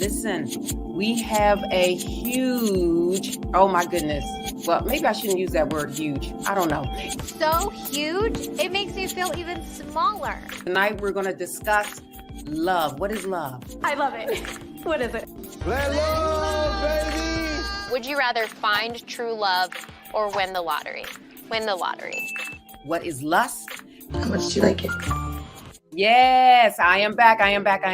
Listen, we have a huge, oh my goodness. Well, maybe I shouldn't use that word huge. I don't know. So huge, it makes me feel even smaller. Tonight we're going to discuss love. What is love? I love it. What is it? Let love, baby! Would you rather find true love or win the lottery? Win the lottery. What is lust? How much do you like it? Yes, I am back. I'm back.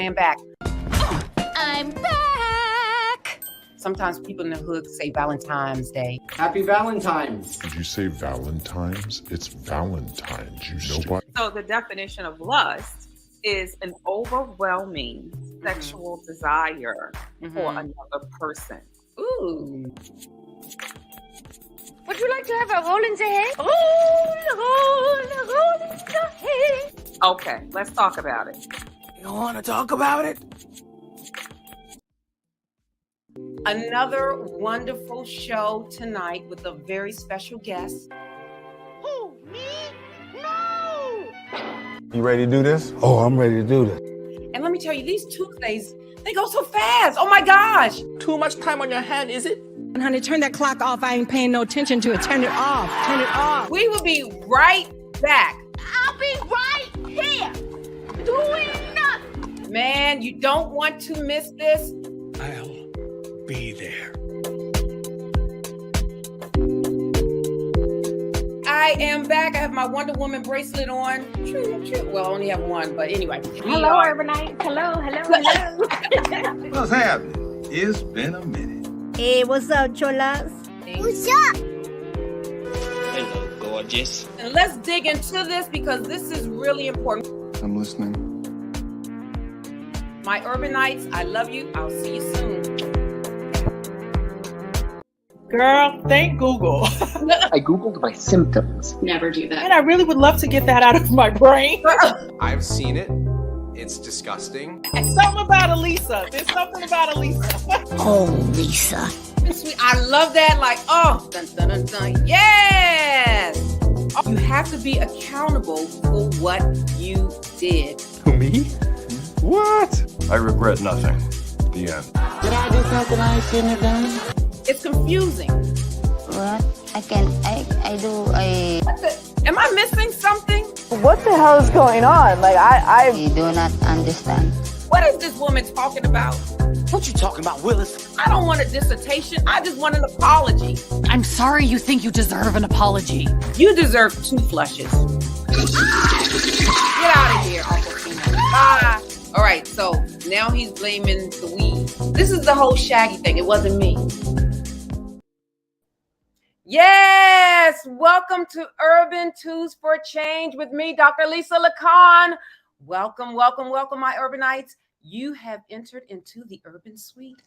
Sometimes people in the hood say Valentine's Day. Happy Valentine's. Did you say Valentine's? It's Valentine's. You nobody. So the definition of lust is an overwhelming sexual desire for another person. Ooh. Would you like to have a roll in the hay? Roll in the hay. Okay, let's talk about it. You don't want to talk about it? Another wonderful show tonight with a very special guest. Who, me? No! You ready to do this? Oh, I'm ready to do this. And let me tell you, these Tuesdays, they go so fast. Oh my gosh. Too much time on your hand, is it? And honey, turn that clock off. I ain't paying no attention to it. Turn it off. Turn it off. We will be right back. I'll be right here doing nothing. Man, you don't want to miss this. I'll be there. I am back. I have my Wonder Woman bracelet on. Well, I only have one, but anyway. Hello, Urbanites. Hello. What's happening? It's been a minute. Hey, what's up, cholas? What's up? Hello, gorgeous. And let's dig into this because this is really important. I'm listening. My Urbanites, I love you. I'll see you soon. Girl, thank Google. I Googled my symptoms. Never do that. And I really would love to get that out of my brain. I've seen it. It's disgusting. Something about Elisa. There's something about Elisa. Oh, Lisa. Sweet. I love that. Like, oh, dun, dun, dun, dun. Yes. You have to be accountable for what you did. Who, me? What? I regret nothing. The end. Did I do something I shouldn't have done? It's confusing. What? I do. Am I missing something? What the hell is going on? Like, I do not understand. What is this woman talking about? What you talking about, Willis? I don't want a dissertation. I just want an apology. I'm sorry you think you deserve an apology. You deserve 2 flushes. Get out of here, Awkwafina. Bye. All right, so now he's blaming the weed. This is the whole Shaggy thing. It wasn't me. Yes, welcome to Urban Tunes for Change with me, Dr. Lisa LaCon. Welcome, my Urbanites. You have entered into the Urban Suite.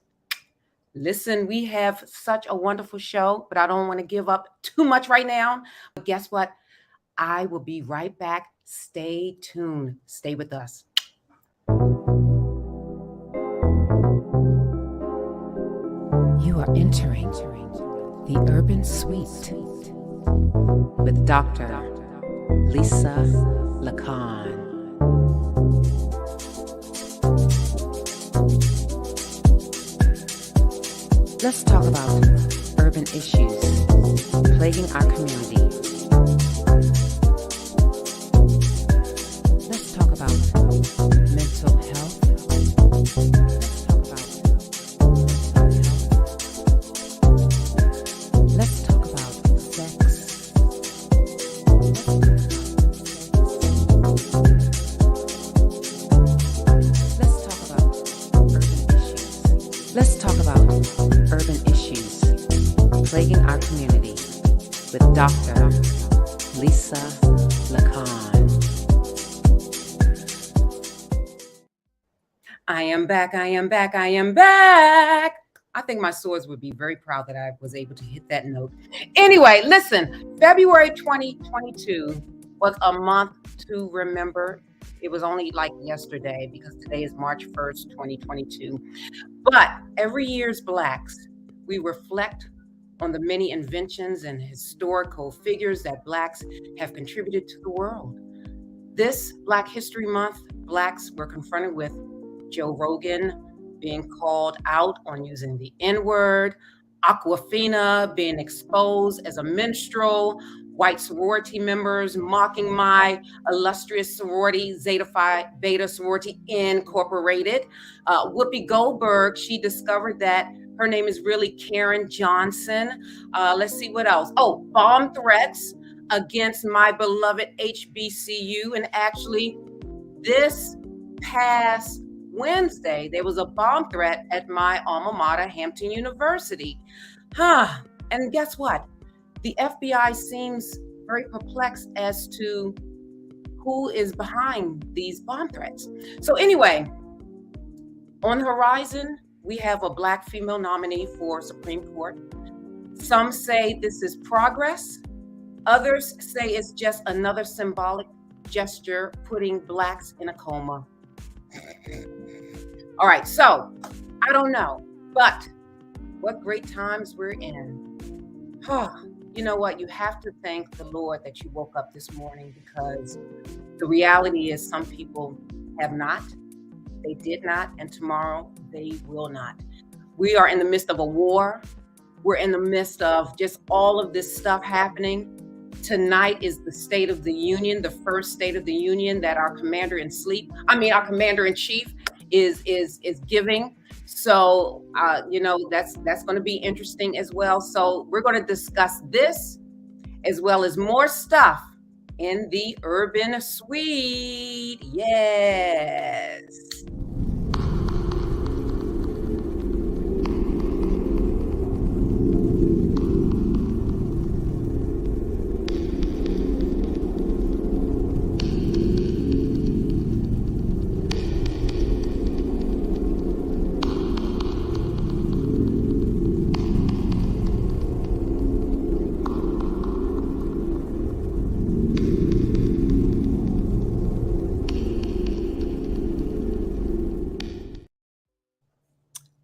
Listen, we have such a wonderful show, but I don't want to give up too much right now. But guess what? I will be right back. Stay tuned. Stay with us. You are entering the Urban Suite with Dr. Lisa LaCon. Let's talk about urban issues plaguing our community. Let's talk about mental health. Let's talk about sex. Let's talk about urban issues. Let's talk about urban issues plaguing our community with Dr. Lisa LaCon. I am back. I think my swords would be very proud that I was able to hit that note. Anyway, listen, February 2022 was a month to remember. It was only like yesterday because today is March 1st, 2022. But every year as Blacks, we reflect on the many inventions and historical figures that Blacks have contributed to the world. This Black History Month, Blacks were confronted with Joe Rogan being called out on using the N-word, Awkwafina being exposed as a minstrel, white sorority members mocking my illustrious sorority, Zeta Phi Beta Sorority Incorporated. Whoopi Goldberg, she discovered that her name is really Karen Johnson. Let's see what else. Oh, bomb threats against my beloved HBCU. And actually, this past Wednesday, there was a bomb threat at my alma mater, Hampton University. And guess what? The FBI seems very perplexed as to who is behind these bomb threats. So anyway, on the horizon, we have a Black female nominee for Supreme Court. Some say this is progress. Others say it's just another symbolic gesture putting Blacks in a coma. All right, so I don't know, but what great times we're in. You know what? You have to thank the Lord that you woke up this morning, because the reality is some people have not, they did not, and tomorrow they will not. We are in the midst of a war. We're in the midst of just all of this stuff happening. Tonight is the State of the Union, the first State of the Union that our our Commander-in-Chief is giving. So, that's going to be interesting as well. So we're going to discuss this as well as more stuff in the Urban Suite. Yes.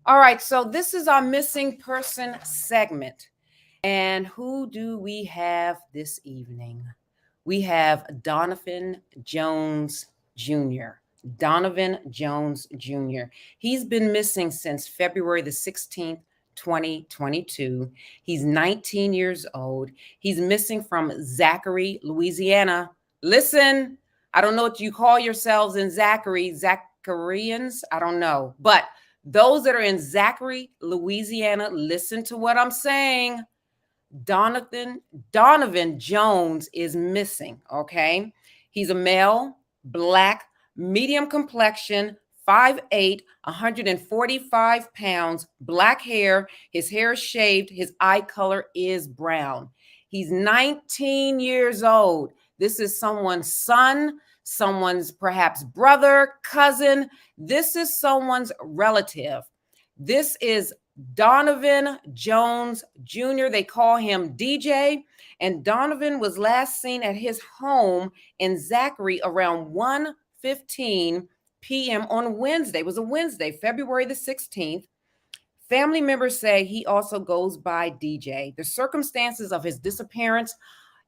All right, so this is our missing person segment. And who do we have this evening? We have Donovan Jones Jr. Donovan Jones Jr. He's been missing since February the 16th, 2022. He's 19 years old. He's missing from Zachary, Louisiana. Listen, I don't know what you call yourselves in Zachary, Zacharians, I don't know. But those that are in Zachary, Louisiana, listen to what I'm saying. Donovan Jones is missing, okay? He's a male, Black, medium complexion, 5'8", 145 pounds, Black hair. His hair is shaved. His eye color is brown. He's 19 years old. This is someone's son, someone's perhaps brother, cousin. This is someone's relative. This is Donovan Jones Jr. They call him DJ. And Donovan was last seen at his home in Zachary around 1:15 p.m. on Wednesday. It was a Wednesday, February the 16th. Family members say he also goes by DJ. The circumstances of his disappearance,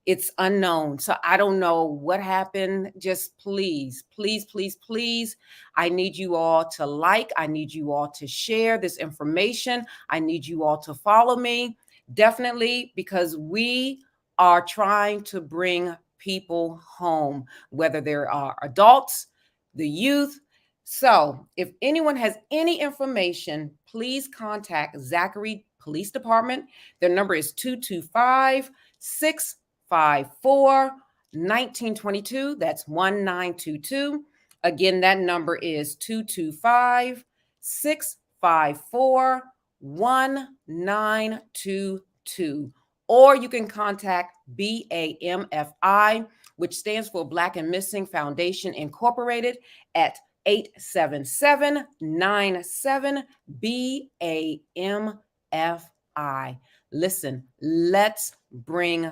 it's unknown. So I don't know what happened. Just please, please, please, please. I need you all to like. I need you all to share this information. I need you all to follow me. Definitely, because we are trying to bring people home, whether there are adults, the youth. So if anyone has any information, please contact Zachary Police Department. Their number is 225-654-1922. That's 1922. Again, that number is 225-654-1922. Or you can contact BAMFI, which stands for Black and Missing Foundation Incorporated, at 877-97-BAMFI. Listen, let's bring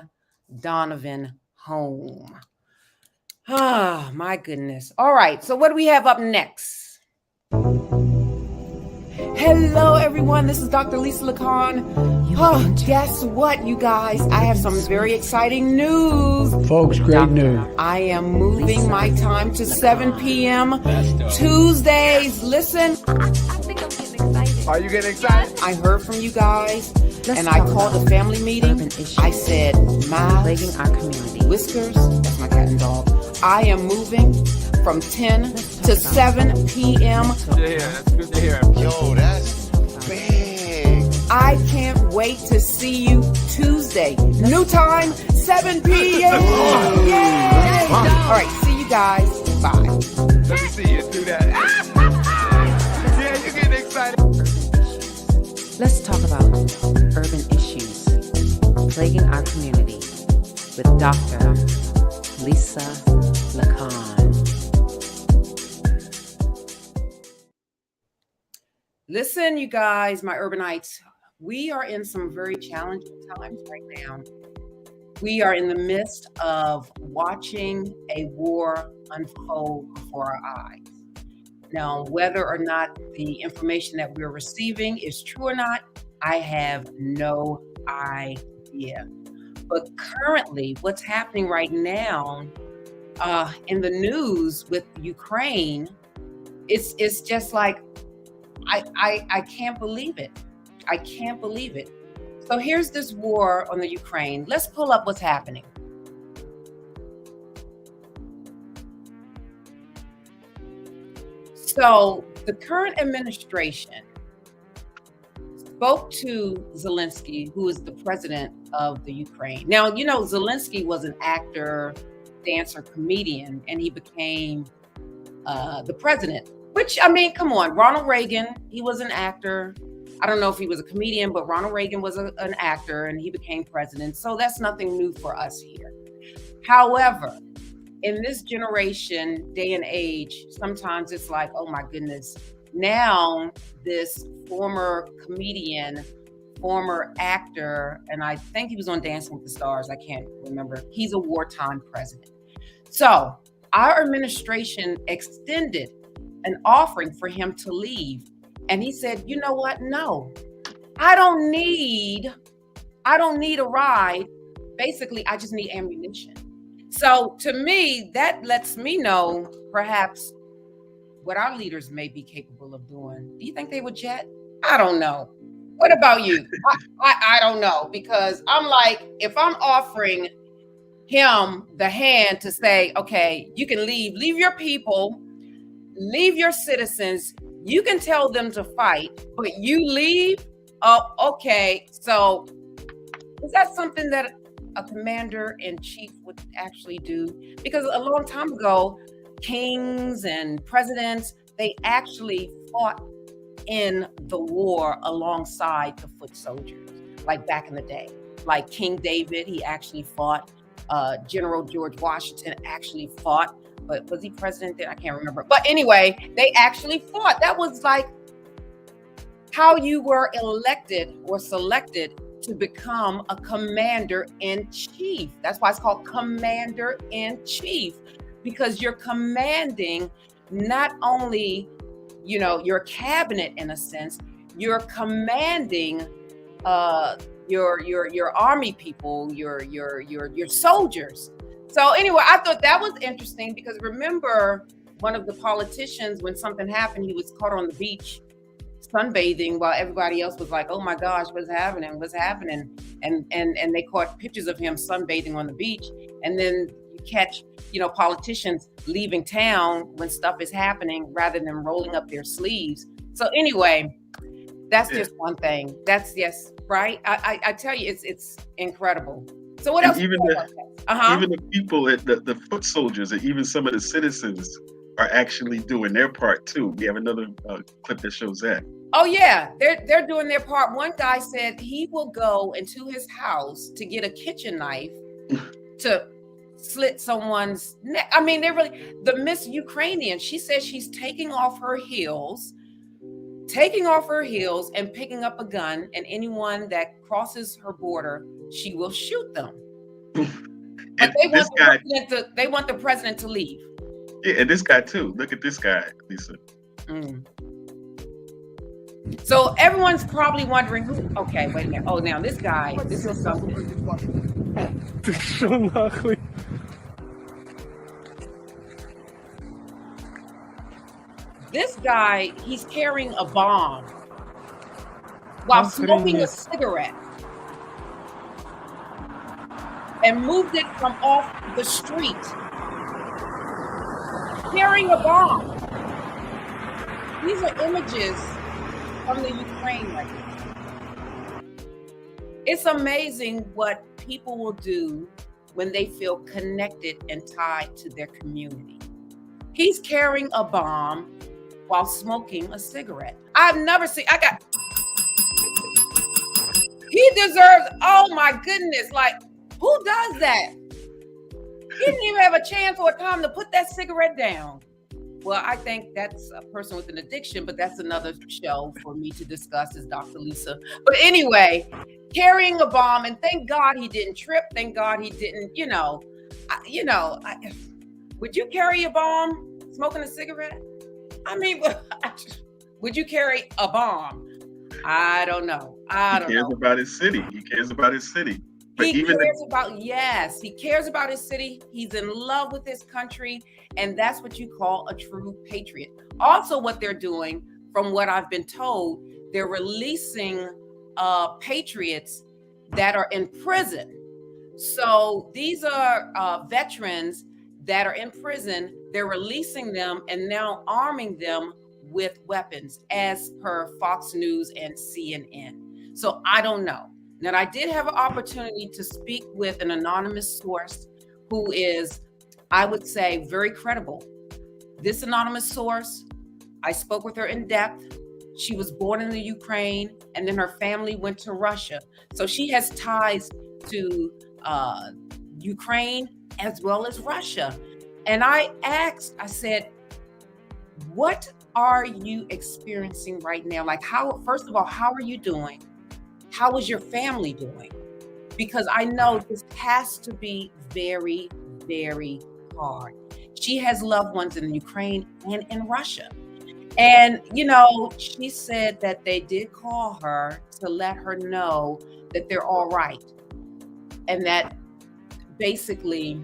Donovan home. Ah, my goodness. All right, so what do we have up next? Hello, everyone. This is Dr. Lisa LaCon. Oh, guess what, you guys? I have some very exciting news. Folks, great news. I am moving my time to 7 p.m. Tuesdays. Listen. I think I'm getting Are you getting excited? I heard from you guys, and I called a family meeting. I said, Miles, our community. Whiskers, that's my cat and dog. I am moving from 10 to 7 p.m. Good to hear. That's good to hear. Yo, that's big. I can't wait to see you Tuesday. New time, 7 p.m. Yay! All right, see you guys. Bye. Let me see you do that. Yeah, you're getting excited. Let's talk about urban issues plaguing our community with Dr. Lisa LaCon. Listen, you guys, my urbanites, we are in some very challenging times right now. We are in the midst of watching a war unfold before our eyes. Now, whether or not the information that we're receiving is true or not, I have no idea. But currently, what's happening right now in the news with Ukraine, it's just like, I can't believe it. I can't believe it. So here's this war on the Ukraine. Let's pull up what's happening. So the current administration spoke to Zelensky, who is the president of the Ukraine. Now, you know, Zelensky was an actor, dancer, comedian, and he became the president. Which, I mean, come on, Ronald Reagan, he was an actor. I don't know if he was a comedian, but Ronald Reagan was an actor and he became president. So that's nothing new for us here. However, in this generation, day and age, sometimes it's like, oh my goodness, now this former comedian, former actor, and I think he was on Dancing with the Stars, I can't remember, he's a wartime president. So our administration extended an offering for him to leave. And he said, you know what? No, I don't need a ride. Basically, I just need ammunition. So to me, that lets me know perhaps what our leaders may be capable of doing. Do you think they would jet? I don't know. What about you? I don't know, because I'm like, if I'm offering him the hand to say, okay, you can leave your people, leave your citizens, you can tell them to fight, but you leave? Oh, okay. So is that something that a commander-in-chief would actually do? Because a long time ago, kings and presidents, they actually fought in the war alongside the foot soldiers, like back in the day. Like King David, he actually fought. General George Washington actually fought. But was he president then? I can't remember. But anyway, they actually fought. That was like how you were elected or selected to become a commander-in-chief. That's why it's called commander-in-chief, because you're commanding not only, you know, your cabinet in a sense, you're commanding your army people, your soldiers. So anyway, I thought that was interesting because remember one of the politicians, when something happened, he was caught on the beach sunbathing while everybody else was like, oh my gosh, what's happening? And they caught pictures of him sunbathing on the beach. And then you catch, you know, politicians leaving town when stuff is happening rather than rolling up their sleeves. So anyway, that's just one thing. That's right. I tell you, it's incredible. So what else? Even the people, the foot soldiers, and even some of the citizens are actually doing their part too. We have another clip that shows that. Oh yeah, they're doing their part. One guy said he will go into his house to get a kitchen knife to slit someone's neck. I mean, they're really, the Miss Ukrainian, she says she's taking off her heels and picking up a gun, and anyone that crosses her border, she will shoot them. But they want the president to leave. Yeah, and this guy too. Look at this guy, Lisa. So everyone's probably wondering who. Okay, wait a minute. Oh, now this guy, this is something. This guy, he's carrying a bomb. while smoking a cigarette and moved it from off the street, carrying a bomb. These are images from the Ukraine right now. It's amazing what people will do when they feel connected and tied to their community. He's carrying a bomb while smoking a cigarette. I've never seen, he deserves, oh my goodness, like, who does that? He didn't even have a chance or a time to put that cigarette down. Well, I think that's a person with an addiction, but that's another show for me to discuss, is Dr. Lisa. But anyway, carrying a bomb, and thank God he didn't trip. Thank God he didn't, would you carry a bomb smoking a cigarette? I mean, would you carry a bomb? I don't know. He cares about his city. He cares about his city. But he cares about his city. He's in love with his country. And that's what you call a true patriot. Also, what they're doing, from what I've been told, they're releasing patriots that are in prison. So these are veterans that are in prison. They're releasing them and now arming them with weapons, as per Fox News and CNN. So I don't know. Now, I did have an opportunity to speak with an anonymous source who is, I would say, very credible. This anonymous source, I spoke with her in depth. She was born in the Ukraine, and then her family went to Russia. So she has ties to Ukraine as well as Russia. And I asked, I said, what are you experiencing right now? Like, first of all, how are you doing? How is your family doing? Because I know this has to be very, very hard. She has loved ones in Ukraine and in Russia. And, she said that they did call her to let her know that they're all right. And that basically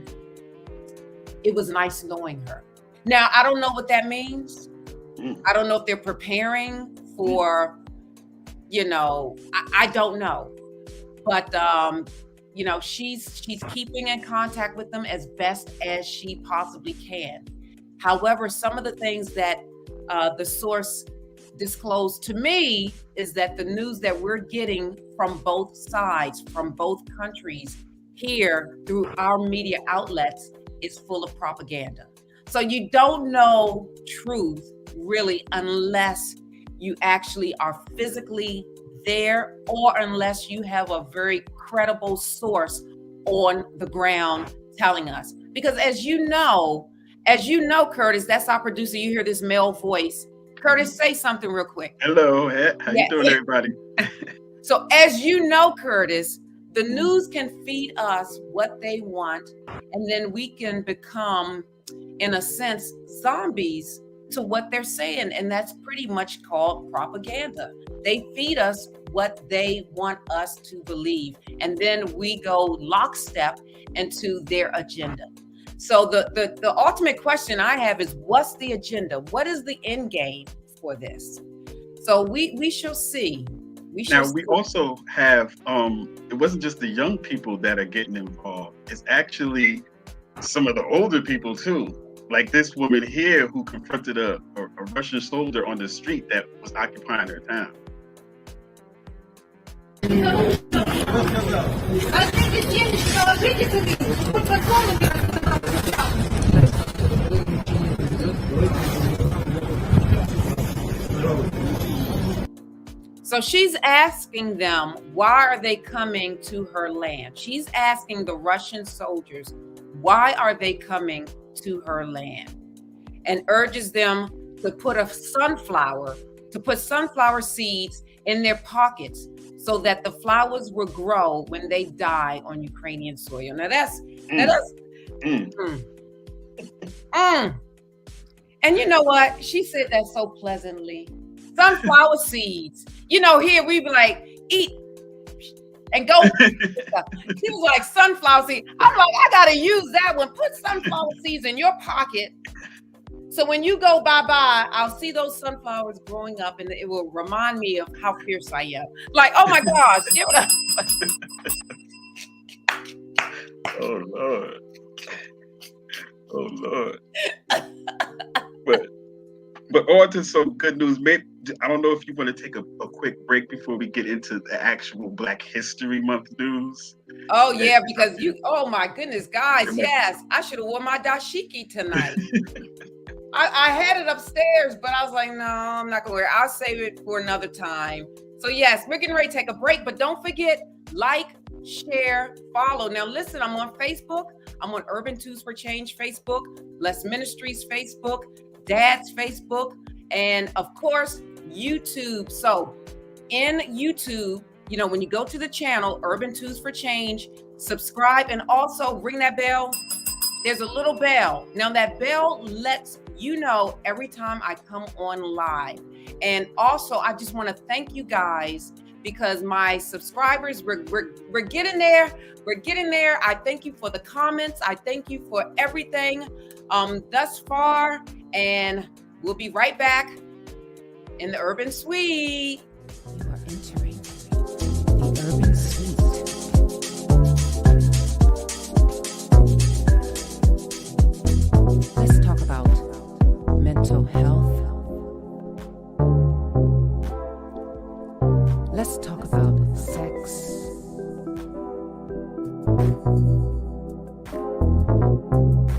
it was nice knowing her. Now, I don't know what that means. I don't know if they're preparing for, I don't know. But, she's keeping in contact with them as best as she possibly can. However, some of the things that the source disclosed to me is that the news that we're getting from both sides, from both countries here through our media outlets is full of propaganda. So you don't know truth really unless you actually are physically there, or unless you have a very credible source on the ground telling us. Because as you know, Curtis, that's our producer. You hear this male voice. Curtis, say something real quick. Hello, how you doing, everybody? So as you know, Curtis, the news can feed us what they want, and then we can become, in a sense, zombies to what they're saying. And that's pretty much called propaganda. They feed us what they want us to believe, and then we go lockstep into their agenda. So the ultimate question I have is, what's the agenda? What is the end game for this? So we shall see. We also have, it wasn't just the young people that are getting involved. It's actually some of the older people too. Like this woman here who confronted a Russian soldier on the street that was occupying her town. So she's asking them, why are they coming to her land? She's asking the Russian soldiers, why are they coming to her land? And urges them to put sunflower seeds in their pockets so that the flowers will grow when they die on Ukrainian soil. Now that's And you know what? She said that so pleasantly. Sunflower seeds. Here we be like, eat and go. She was like, sunflower seeds. I'm like, I gotta use that one. Put sunflower seeds in your pocket So when you go bye-bye, I'll see those sunflowers growing up and it will remind me of how fierce I am. Like, oh my gosh, give it up. Oh Lord. Oh Lord. But on to some good news. Maybe, I don't know if you want to take a quick break before we get into the actual Black History Month news. Oh yeah, because oh my goodness, guys, yes, I should have worn my dashiki tonight. I had it upstairs, but I was like, no, I'm not gonna wear it. I'll save it for another time. So yes, we're getting ready to take a break, but don't forget, like, share, follow. Now listen, I'm on Facebook. I'm on Urban Tools for Change Facebook, Bless Ministries Facebook, Dad's Facebook, and of course, YouTube. So in YouTube, you know, when you go to the channel, Urban Tools for Change, subscribe and also ring that bell. There's a little bell. Now that bell lets you know every time I come on live. And also, I just want to thank you guys because my subscribers, we're getting there. We're getting there. I thank you for the comments. I thank you for everything thus far. And we'll be right back in the Urban Suite. You are entering the Urban Suite. Let's talk about mental health. Let's talk about sex.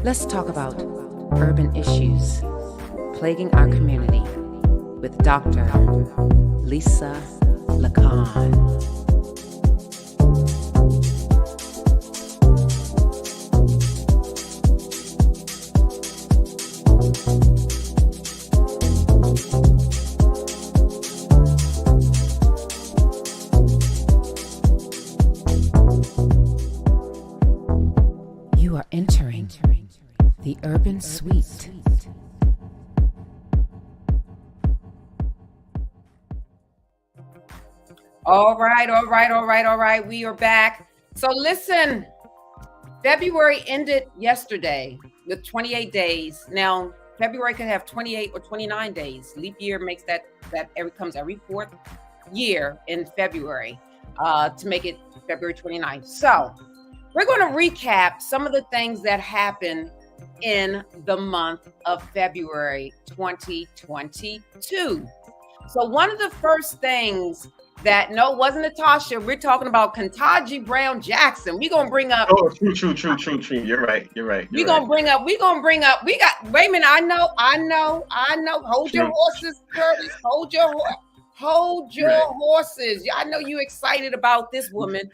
Let's talk about urban issues plaguing our community with Dr. Lisa LaCon. You are entering the Urban Suite. All right. We are back. So listen, February ended yesterday with 28 days. Now, February could have 28 or 29 days. Leap year makes that comes every fourth year in February to make it February 29th. So we're going to recap some of the things that happened in the month of February 2022. So one of the first things that, no, wasn't Tasha. We're talking about Ketanji Brown Jackson. We're gonna bring up. Oh, true. You're right. We're gonna bring up. We got. Wait a minute. I know. Hold your horses, Curtis. Hold your horses. I know you excited about this woman.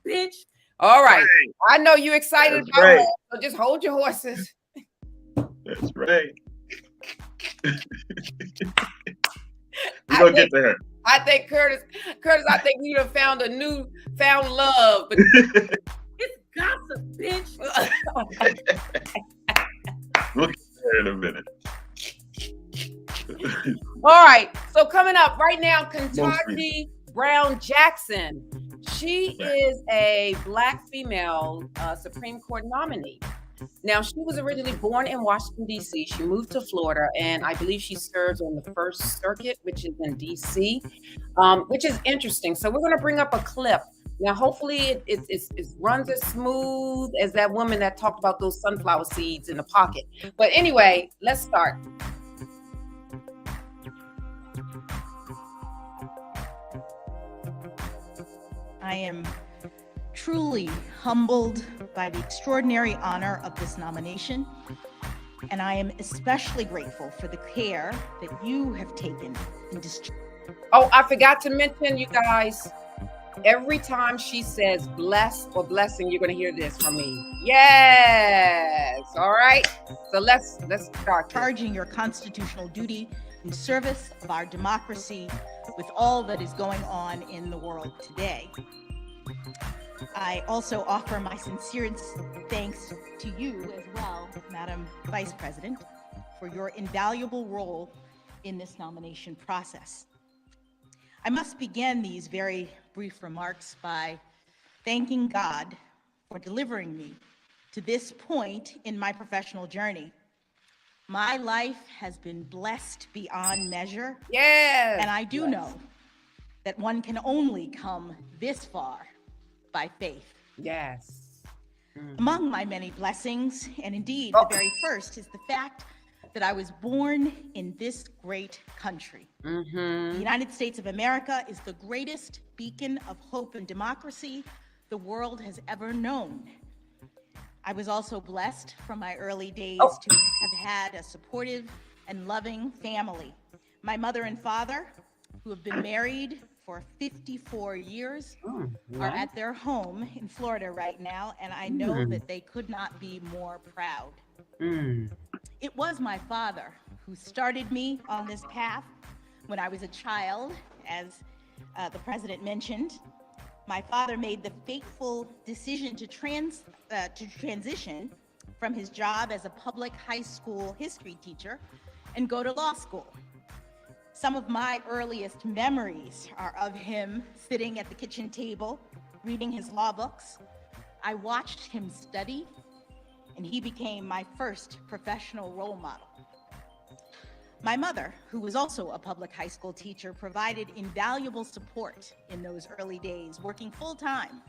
Bitch. All right. I know you excited about her. So just hold your horses. That's right. We're gonna get to her. I think Curtis, I think you have found love. But it's gossip, bitch. We'll get there in a minute. All right. So coming up right now, Ketanji Brown Jackson. She is a Black female Supreme Court nominee. Now, she was originally born in Washington, D.C. She moved to Florida, and I believe she serves on the First Circuit, which is in D.C., which is interesting. So we're going to bring up a clip. Now, hopefully it runs as smooth as that woman that talked about those sunflower seeds in the pocket. But anyway, let's start. I am truly humbled by the extraordinary honor of this nomination, and I am especially grateful for the care that you have taken in discharging. Oh, I forgot to mention, you guys, every time she says bless or blessing, you're going to hear this from me. Yes. All right. So let's start. Charging your constitutional duty in service of our democracy with all that is going on in the world today. I also offer my sincerest thanks to you as well, Madam Vice President, for your invaluable role in this nomination process. I must begin these very brief remarks by thanking God for delivering me to this point in my professional journey. My life has been blessed beyond measure. Yes. And I do know that one can only come this far by faith. Yes. Among my many blessings, and indeed the very first, is the fact that I was born in this great country. The United States of America is the greatest beacon of hope and democracy the world has ever known. I was also blessed from my early days to have had a supportive and loving family. My mother and father, who have been married for 54 years, are at their home in Florida right now, and I know that they could not be more proud. It was my father who started me on this path when I was a child, as the president mentioned. My father made the fateful decision to transition from his job as a public high school history teacher and go to law school. Some of my earliest memories are of him sitting at the kitchen table, reading his law books. I watched him study, and he became my first professional role model. My mother, who was also a public high school teacher, provided invaluable support in those early days, working full-time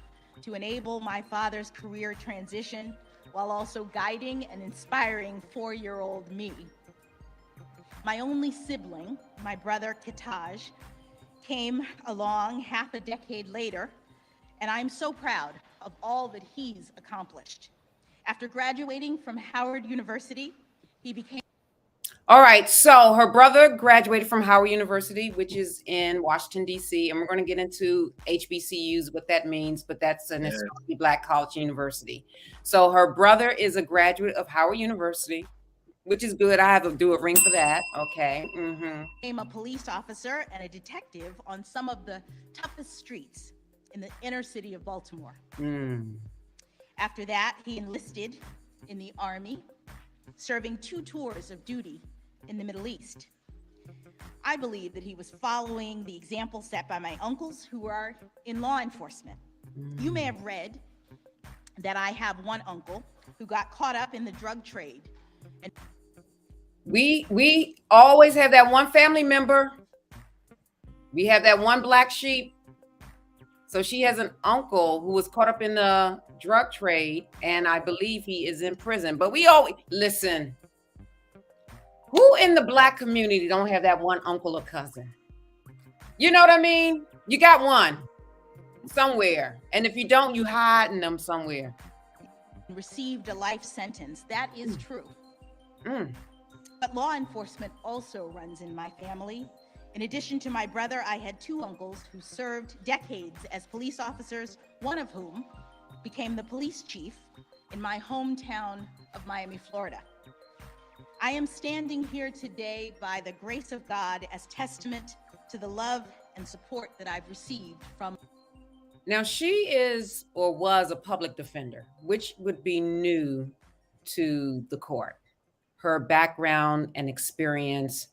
to enable my father's career transition while also guiding and inspiring 4-year-old me. My only sibling, my brother Kataj, came along half a decade later, and I'm so proud of all that he's accomplished. After graduating from Howard University, he became... All right, so her brother graduated from Howard University, which is in Washington, D.C., and we're going to get into HBCUs, what that means, but that's an historically Black college university. So her brother is a graduate of Howard University, which is good. I have to do a ring for that. Okay. Became a police officer and a detective on some of the toughest streets in the inner city of Baltimore. After that, he enlisted in the Army, serving 2 tours of duty in the Middle East. I believe that he was following the example set by my uncles who are in law enforcement. You may have read that I have one uncle who got caught up in the drug trade. And we always have that one family member. We have that one black sheep. So she has an uncle who was caught up in the drug trade, and I believe he is in prison. But we always listen. Who in the Black community don't have that one uncle or cousin? You know what I mean? You got one somewhere, and if you don't, you hiding them somewhere. Received a life sentence. That is true. But law enforcement also runs in my family. In addition to my brother, I had 2 uncles who served decades as police officers, one of whom became the police chief in my hometown of Miami, Florida. I am standing here today by the grace of God as testament to the love and support that I've received from... Now, she is or was a public defender, which would be new to the court. Her background and experience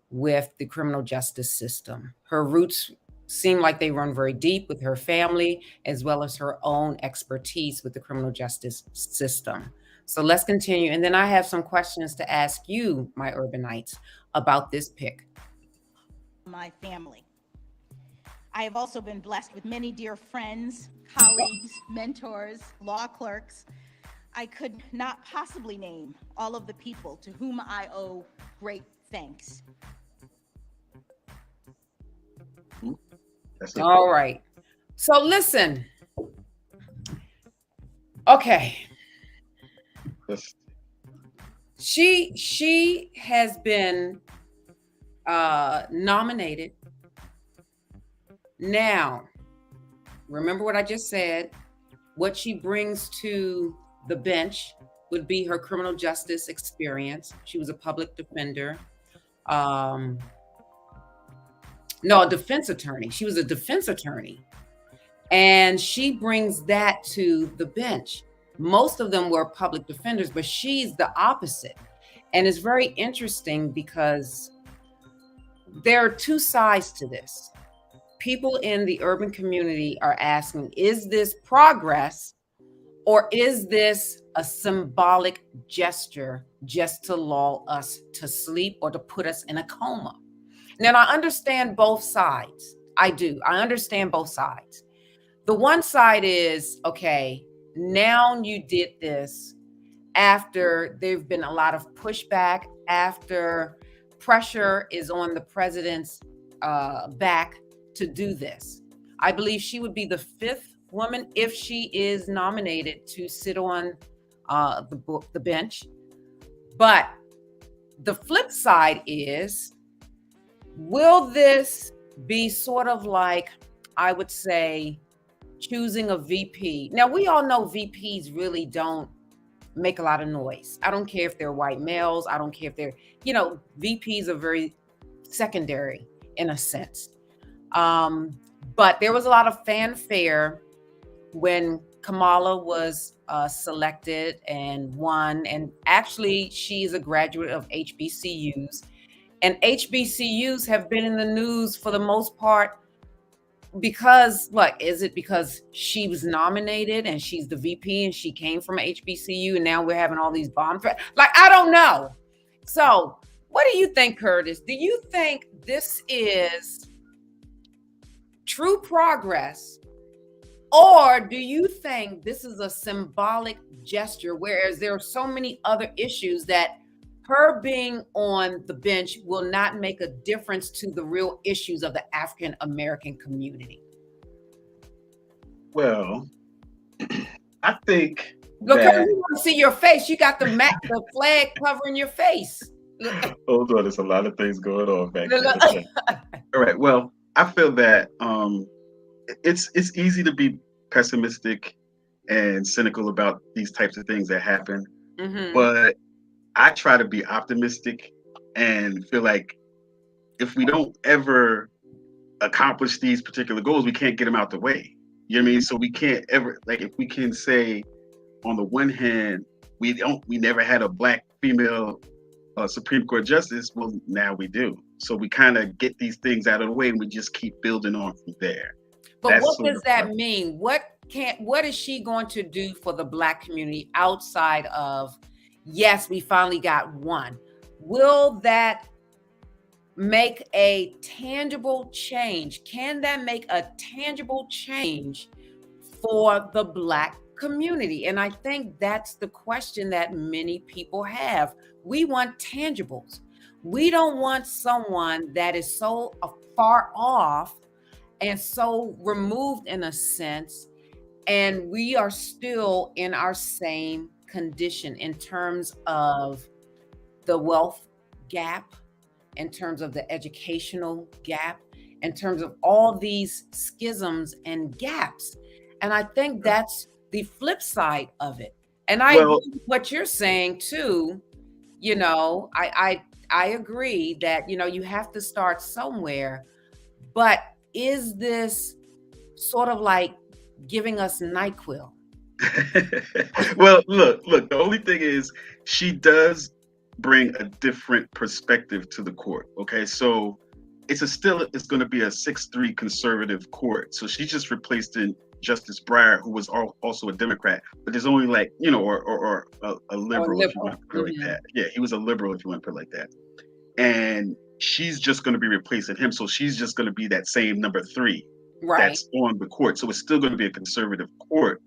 with the criminal justice system. Her roots seem like they run very deep with her family, as well as her own expertise with the criminal justice system. So let's continue. And then I have some questions to ask you, my urbanites, about this pick. My family. I have also been blessed with many dear friends, colleagues, mentors, law clerks. I could not possibly name all of the people to whom I owe great thanks. All right. So listen. Okay. She has been nominated. Now, remember what I just said. What she brings to the bench would be her criminal justice experience. She was a public defender. No, a defense attorney. She was a defense attorney. And she brings that to the bench. Most of them were public defenders, but she's the opposite. And it's very interesting because there are 2 sides to this. People in the urban community are asking, is this progress Or is this a symbolic gesture just to lull us to sleep or to put us in a coma? Now, I understand both sides. I do. I understand both sides. The one side is, okay, now you did this after there've been a lot of pushback, after pressure is on the president's back to do this. I believe she would be the 5th woman, if she is nominated, to sit on the bench. But the flip side is, will this be sort of like, I would say, choosing a VP? Now, we all know VPs really don't make a lot of noise. I don't care if they're white males. I don't care if they're, VPs are very secondary in a sense. But there was a lot of fanfare when Kamala was selected and won. And actually, she's a graduate of HBCUs. And HBCUs have been in the news for the most part because, is it because she was nominated and she's the VP and she came from HBCU and now we're having all these bomb threats? I don't know. So what do you think, Curtis? Do you think this is true progress? Or do you think this is a symbolic gesture, whereas there are so many other issues that her being on the bench will not make a difference to the real issues of the African American community? Well, I think Look, that... we want to see your face. You got the flag covering your face. Hold on, there's a lot of things going on back there. All right. Well, I feel that it's easy to be pessimistic and cynical about these types of things that happen, but I try to be optimistic and feel like if we don't ever accomplish these particular goals, we can't get them out the way. You know what I mean? So we can't ever, if we can say, on the one hand, we never had a Black female Supreme Court justice. Well, now we do. So we kind of get these things out of the way and we just keep building on from there. But what does that mean? What is she going to do for the Black community outside of, yes, we finally got one? Will that make a tangible change? Can that make a tangible change for the Black community? And I think that's the question that many people have. We want tangibles. We don't want someone that is so far off and so removed in a sense, and we are still in our same condition in terms of the wealth gap, in terms of the educational gap, in terms of all these schisms and gaps. And I think that's the flip side of it. And I agree with what you're saying too. I agree that, you have to start somewhere, but is this sort of like giving us NyQuil? Well, look, the only thing is she does bring a different perspective to the court. Okay, so it's going to be a 6-3 conservative court. So she just replaced Justice Breyer, who was also a Democrat, but there's only or a liberal, if you want to put it like that. Yeah, he was a liberal, if you want to put it like that. And she's just going to be replacing him. So she's just going to be that same number 3 that's on the court. So it's still going to be a conservative court,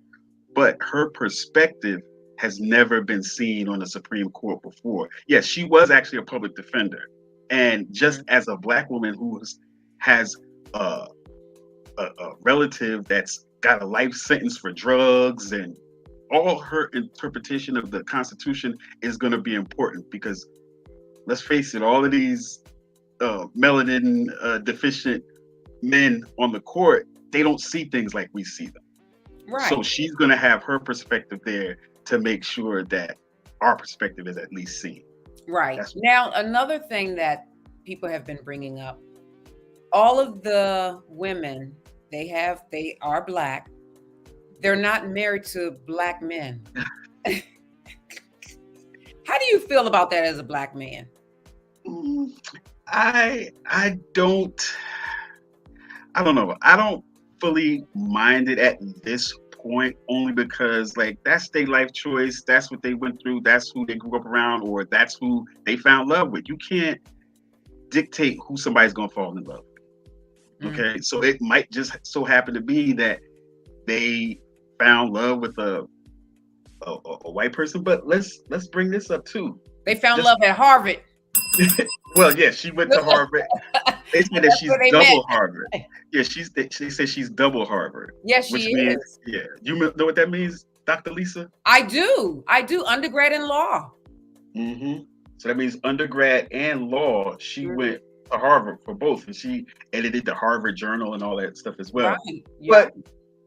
but her perspective has never been seen on the Supreme Court before. Yes, she was actually a public defender. And just as a Black woman who has a relative that's got a life sentence for drugs, and all her interpretation of the Constitution is going to be important, because let's face it, all of these melanin deficient men on the court, they don't see things like we see them. Right. So she's going to have her perspective there to make sure that our perspective is at least seen. Right. Now, another thing that people have been bringing up, all of the women, they are Black. They're not married to Black men. How do you feel about that as a Black man? I don't know. I don't fully mind it at this point only because like that's their life choice. That's what they went through. That's who they grew up around, or that's who they found love with. You can't dictate who somebody's gonna fall in love with. Okay, so it might just so happen to be that they found love with a white person. But let's bring this up too. They found love at Harvard. Well, yeah, she went to Harvard. They said that she's double Harvard. Yeah, they say she's double Harvard. Yes, she is. Means, yeah, you know what that means, Dr. Lisa? I do. Undergrad in law. Mm-hmm. So that means undergrad and law. She went to Harvard for both, and she edited the Harvard Journal and all that stuff as well. Right. Yeah. But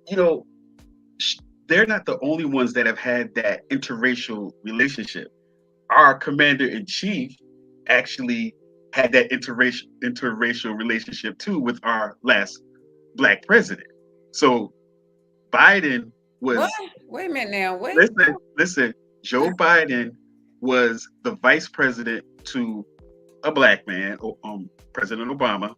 you know, they're not the only ones that have had that interracial relationship. Our commander-in-chief actually had that interracial relationship too with our last black president. So Biden was. What? Wait a minute now. Wait. Listen. Joe Biden was the vice president to a black man, President Obama,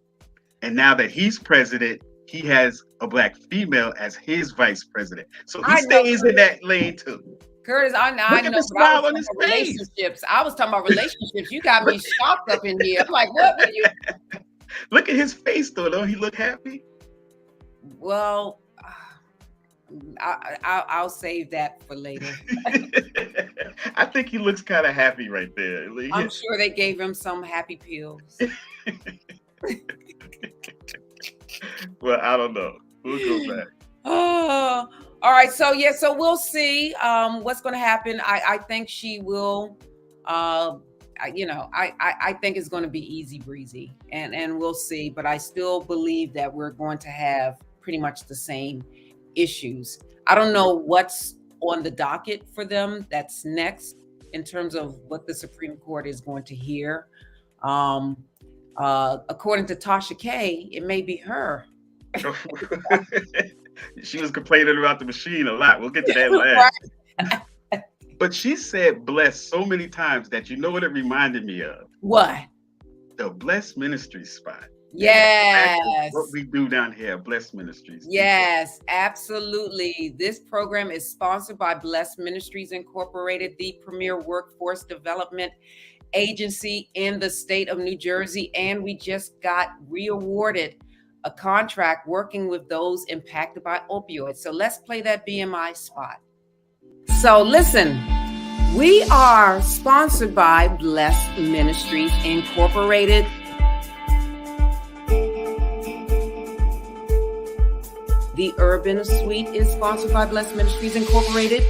and now that he's president, he has a black female as his vice president. So he stays in that lane too. Curtis, I know. Look at the smile on his face. Relationships. I was talking about relationships. You got me shocked up in here. I'm like, what? What are you? Look at his face, though. Don't he look happy? Well, I'll save that for later. I think he looks kind of happy right there. I'm sure they gave him some happy pills. Well, I don't know. We'll go back. Oh, all right. So we'll see what's going to happen. I think she will. I think it's going to be easy breezy, and we'll see. But I still believe that we're going to have pretty much the same issues. I don't know what's on the docket for them that's next in terms of what the Supreme Court is going to hear. According to Tasha K, it may be her. She was complaining about the machine a lot. We'll get to that last. But she said blessed so many times that you know what it reminded me of? What? The Blessed Ministries spot. Yes. What we do down here, Blessed Ministries. Yes, absolutely. This program is sponsored by Blessed Ministries Incorporated, the premier workforce development agency in the state of New Jersey. And we just got re-awarded a contract working with those impacted by opioids. So let's play that BMI spot. So listen, we are sponsored by Blessed Ministries Incorporated. The Urban Suite is sponsored by Blessed Ministries Incorporated.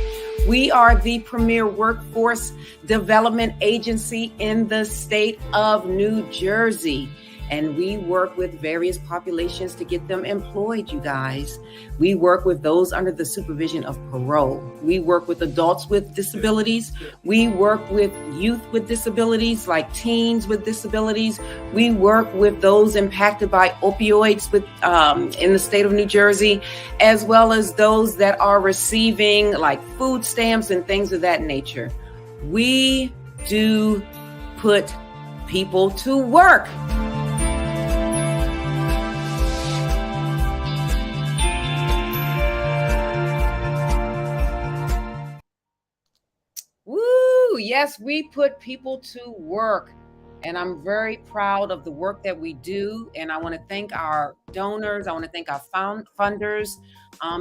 We are the premier workforce development agency in the state of New Jersey. And we work with various populations to get them employed, you guys. We work with those under the supervision of parole. We work with adults with disabilities. We work with youth with disabilities, like teens with disabilities. We work with those impacted by opioids in the state of New Jersey, as well as those that are receiving like food stamps and things of that nature. We do put people to work. Yes, we put people to work, and I'm very proud of the work that we do. And I want to thank our donors. I want to thank our funders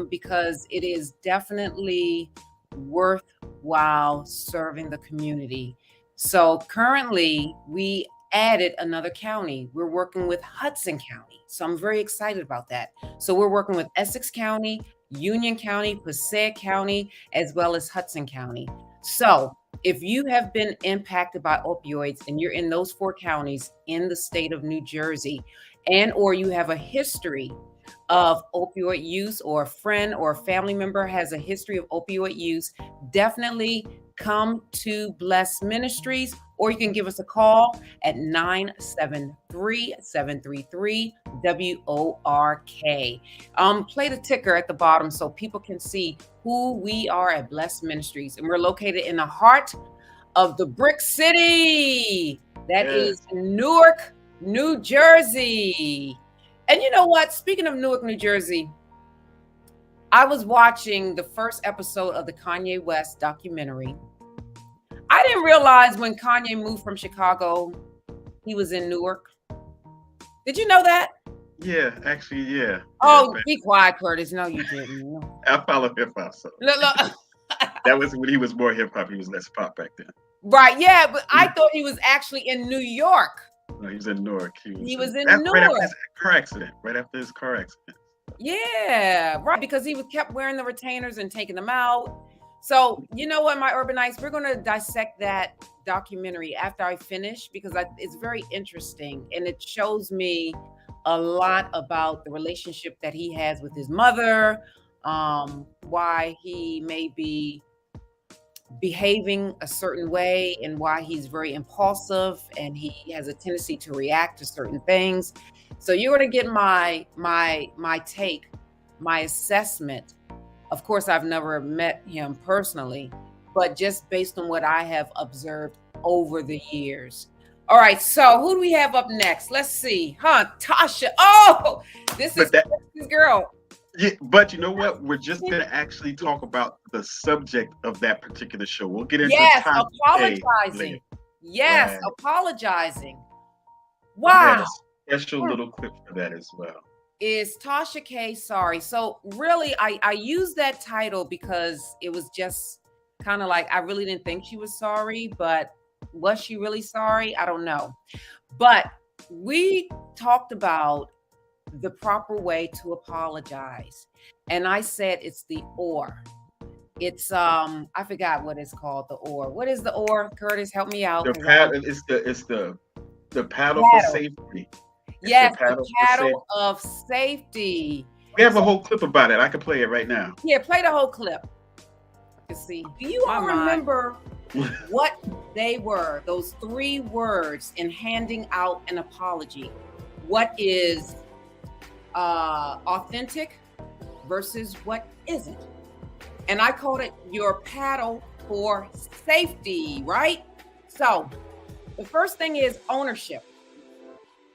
because it is definitely worthwhile serving the community. So currently, we added another county. We're working with Hudson County. So I'm very excited about that. So we're working with Essex County, Union County, Passaic County, as well as Hudson County. So if you have been impacted by opioids and you're in those 4 counties in the state of New Jersey, and or you have a history of opioid use, or a friend or a family member has a history of opioid use, definitely come to Blessed Ministries, or you can give us a call at 973-733-WORK. Play the ticker at the bottom so people can see who we are at Blessed Ministries. And we're located in the heart of the Brick City. That is Newark, New Jersey. And you know what? Speaking of Newark, New Jersey, I was watching the first episode of the Kanye West documentary. I didn't realize when Kanye moved from Chicago, he was in Newark. Did you know that? Yeah, actually, yeah. Oh, be quiet, Curtis. No, you didn't. I follow hip hop, so Look. that was when he was more hip hop. He was less pop back then. Right, yeah, but I thought he was actually in New York. No, he was in Newark. He was in Newark. Right after his car accident. Yeah, right, because he kept wearing the retainers and taking them out. So, you know what, my urbanites, we're going to dissect that documentary after I finish, because it's very interesting, and it shows me a lot about the relationship that he has with his mother, why he may be behaving a certain way, and why he's very impulsive and he has a tendency to react to certain things. So you're going to get my take, my assessment. Of course, I've never met him personally, but just based on what I have observed over the years. All right, so who do we have up next? Let's see. Tasha. Oh, this is this girl. Yeah, but you know what? We're just going to actually talk about the subject of that particular show. We'll get into apologizing. Yes, apologizing. Wow. A special little clip for that as well. Is Tasha K sorry? So really, I used that title because it was just kind of like, I really didn't think she was sorry, but was she really sorry? I don't know. But we talked about the proper way to apologize. And I said it's the or. It's I forgot what it's called, the or. What is the or? Curtis, help me out. The paddle, it's the paddle for safety. Yes, the paddle of safety. We have a whole clip about it. I can play it right now. Yeah, play the whole clip. Let's see. Do you all remember what they were? Those 3 words in handing out an apology. What is authentic versus what isn't? And I called it your paddle for safety, right? So the first thing is ownership.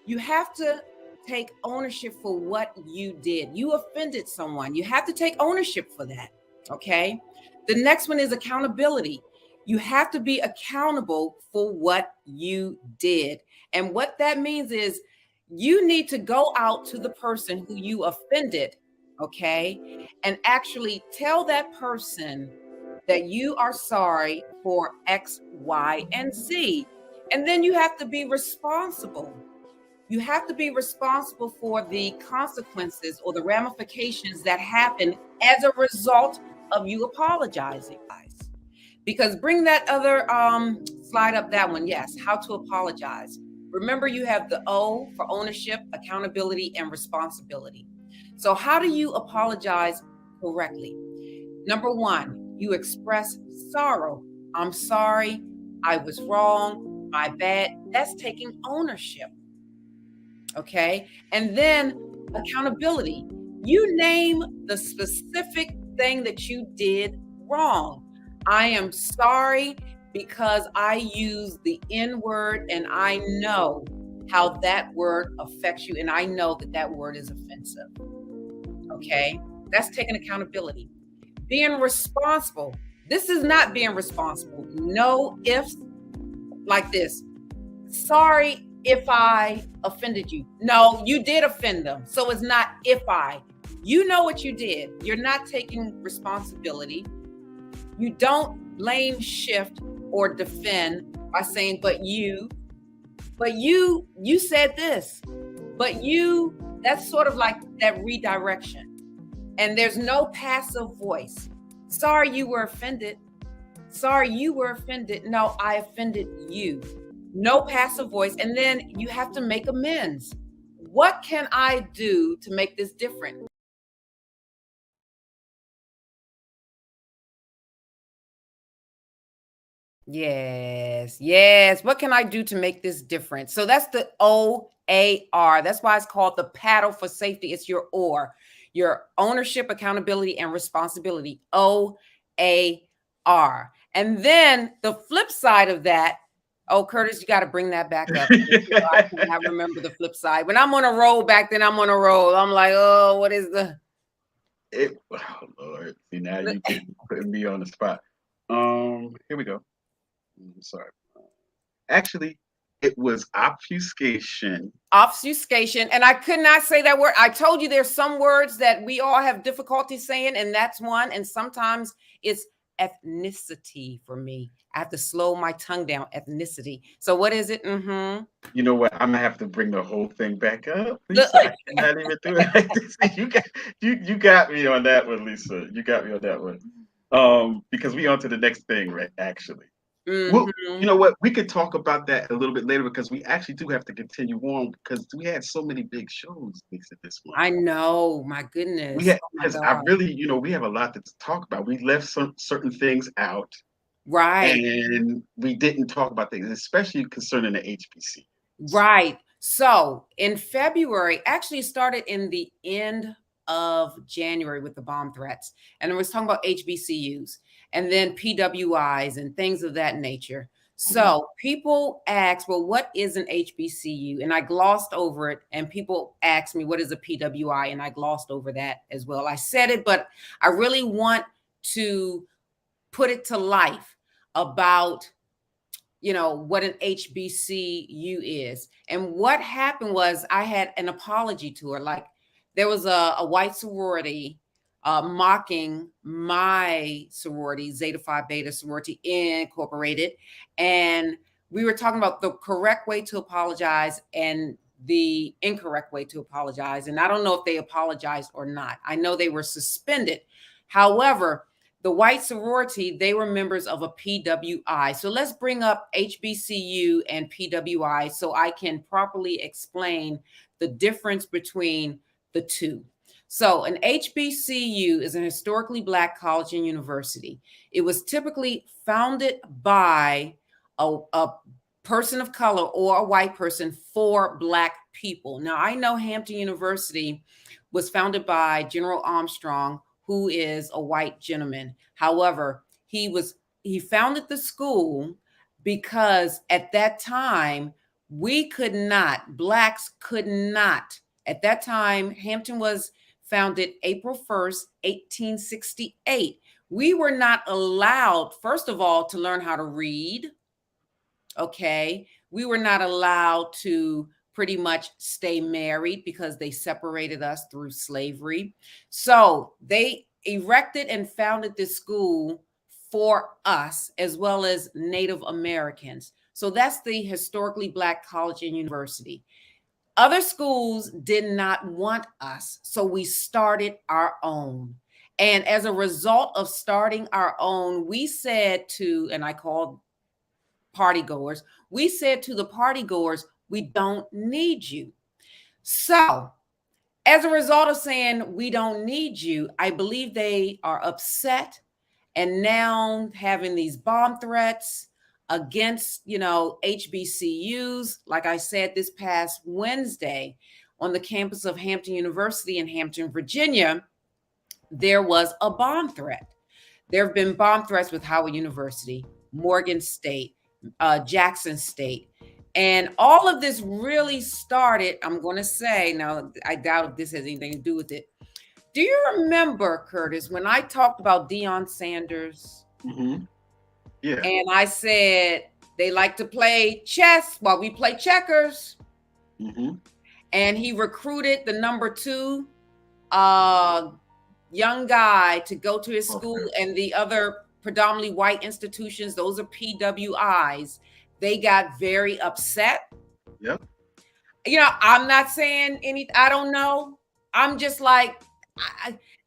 You have to take ownership for what you did. You offended someone. You have to take ownership for that. Okay. The next one is accountability. You have to be accountable for what you did. And what that means is you need to go out to the person who you offended, okay, and actually tell that person that you are sorry for X, Y, and Z. And then you have to be responsible. You have to be responsible for the consequences or the ramifications that happen as a result of you apologizing. Because bring that other slide up, that one. Yes, how to apologize. Remember, you have the O for ownership, accountability, and responsibility. So how do you apologize correctly? Number 1, you express sorrow. I'm sorry, I was wrong, my bad. That's taking ownership. Okay. And then accountability. You name the specific thing that you did wrong. I am sorry because I used the N word and I know how that word affects you. And I know that that word is offensive. Okay. That's taking accountability. Being responsible. This is not being responsible. No ifs, like this. Sorry if I offended you. No, you did offend them. So it's not if I. You know what you did. You're not taking responsibility. You don't blame, shift, or defend by saying, but you said this, but you, that's sort of like that redirection. And there's no passive voice. Sorry you were offended. Sorry you were offended. No, I offended you. No passive voice. And then you have to make amends. What can I do to make this different? Yes. What can I do to make this different? So that's the OAR. That's why it's called the paddle for safety. It's your OR, your ownership, accountability, and responsibility. OAR. And then the flip side of that, oh, Curtis, you got to bring that back up. I cannot remember the flip side. When I'm on a roll back then, I'm on a roll. I'm like, oh, what is the... Oh Lord, see now you putting me on the spot. Here we go. I'm sorry. Actually, it was obfuscation. Obfuscation, and I could not say that word. I told you there's some words that we all have difficulty saying, and that's one. And sometimes it's ethnicity for me. I have to slow my tongue down. Ethnicity. So what is it? You know what? I'm gonna have to bring the whole thing back up. Lisa, I cannot even do it like this. You got me on that one, Lisa. You got me on that one. Because we on to the next thing, right? Actually. Well, you know what? We could talk about that a little bit later because we actually do have to continue on because we had so many big shows Lisa, this month. I know, my goodness. We had, because I really, we have a lot to talk about. We left certain things out. Right. And we didn't talk about things, especially concerning the HBC. Right. So in February, actually started in the end of January with the bomb threats. And I was talking about HBCUs and then PWIs and things of that nature. So people ask, well, what is an HBCU? And I glossed over it. And people asked me, what is a PWI? And I glossed over that as well. I said it, but I really want to put it to life about, what an HBCU is. And what happened was I had an apology tour. Like there was a white sorority mocking my sorority, Zeta Phi Beta Sorority Incorporated. And we were talking about the correct way to apologize and the incorrect way to apologize. And I don't know if they apologized or not. I know they were suspended. However, the white sorority, they were members of a PWI. So let's bring up HBCU and PWI so I can properly explain the difference between the two. So an HBCU is an historically Black college and university. It was typically founded by a person of color or a white person for Black people. Now, I know Hampton University was founded by General Armstrong, who is a white gentleman. However, he founded the school because at that time, Blacks could not. At that time, Hampton was founded April 1st, 1868. We were not allowed, first of all, to learn how to read. Okay. We were not allowed to pretty much stay married because they separated us through slavery. So they erected and founded this school for us as well as Native Americans. So that's the historically Black college and university. Other schools did not want us, so we started our own. And as a result of starting our own, we said to, and I called party goers, we said to the party goers, we don't need you. So as a result of saying we don't need you, I believe they are upset and now having these bomb threats against, HBCUs. Like I said, this past Wednesday on the campus of Hampton University in Hampton, Virginia, there was a bomb threat. There have been bomb threats with Howard University, Morgan State, Jackson State. And all of this really started, I'm going to say, now I doubt if this has anything to do with it. Do you remember, Curtis, when I talked about Deion Sanders? Mm-hmm. Yeah. And I said, they like to play chess while we play checkers. Mm-hmm. And he recruited the number 2 young guy to go to his school, and the other predominantly white institutions, those are PWIs. They got very upset. Yep. I'm not saying anything. I don't know. I'm just like,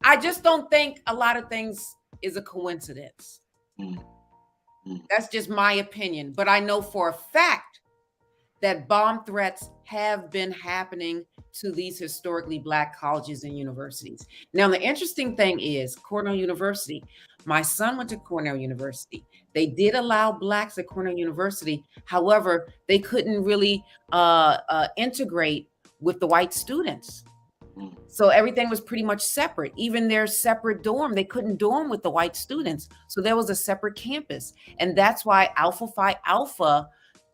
I just don't think a lot of things is a coincidence. That's just my opinion. But I know for a fact that bomb threats have been happening to these historically Black colleges and universities. Now, the interesting thing is Cornell University. My son went to Cornell University. They did allow Blacks at Cornell University. However, they couldn't really integrate with the white students. So everything was pretty much separate. Even their separate dorm, they couldn't dorm with the white students. So there was a separate campus. And that's why Alpha Phi Alpha,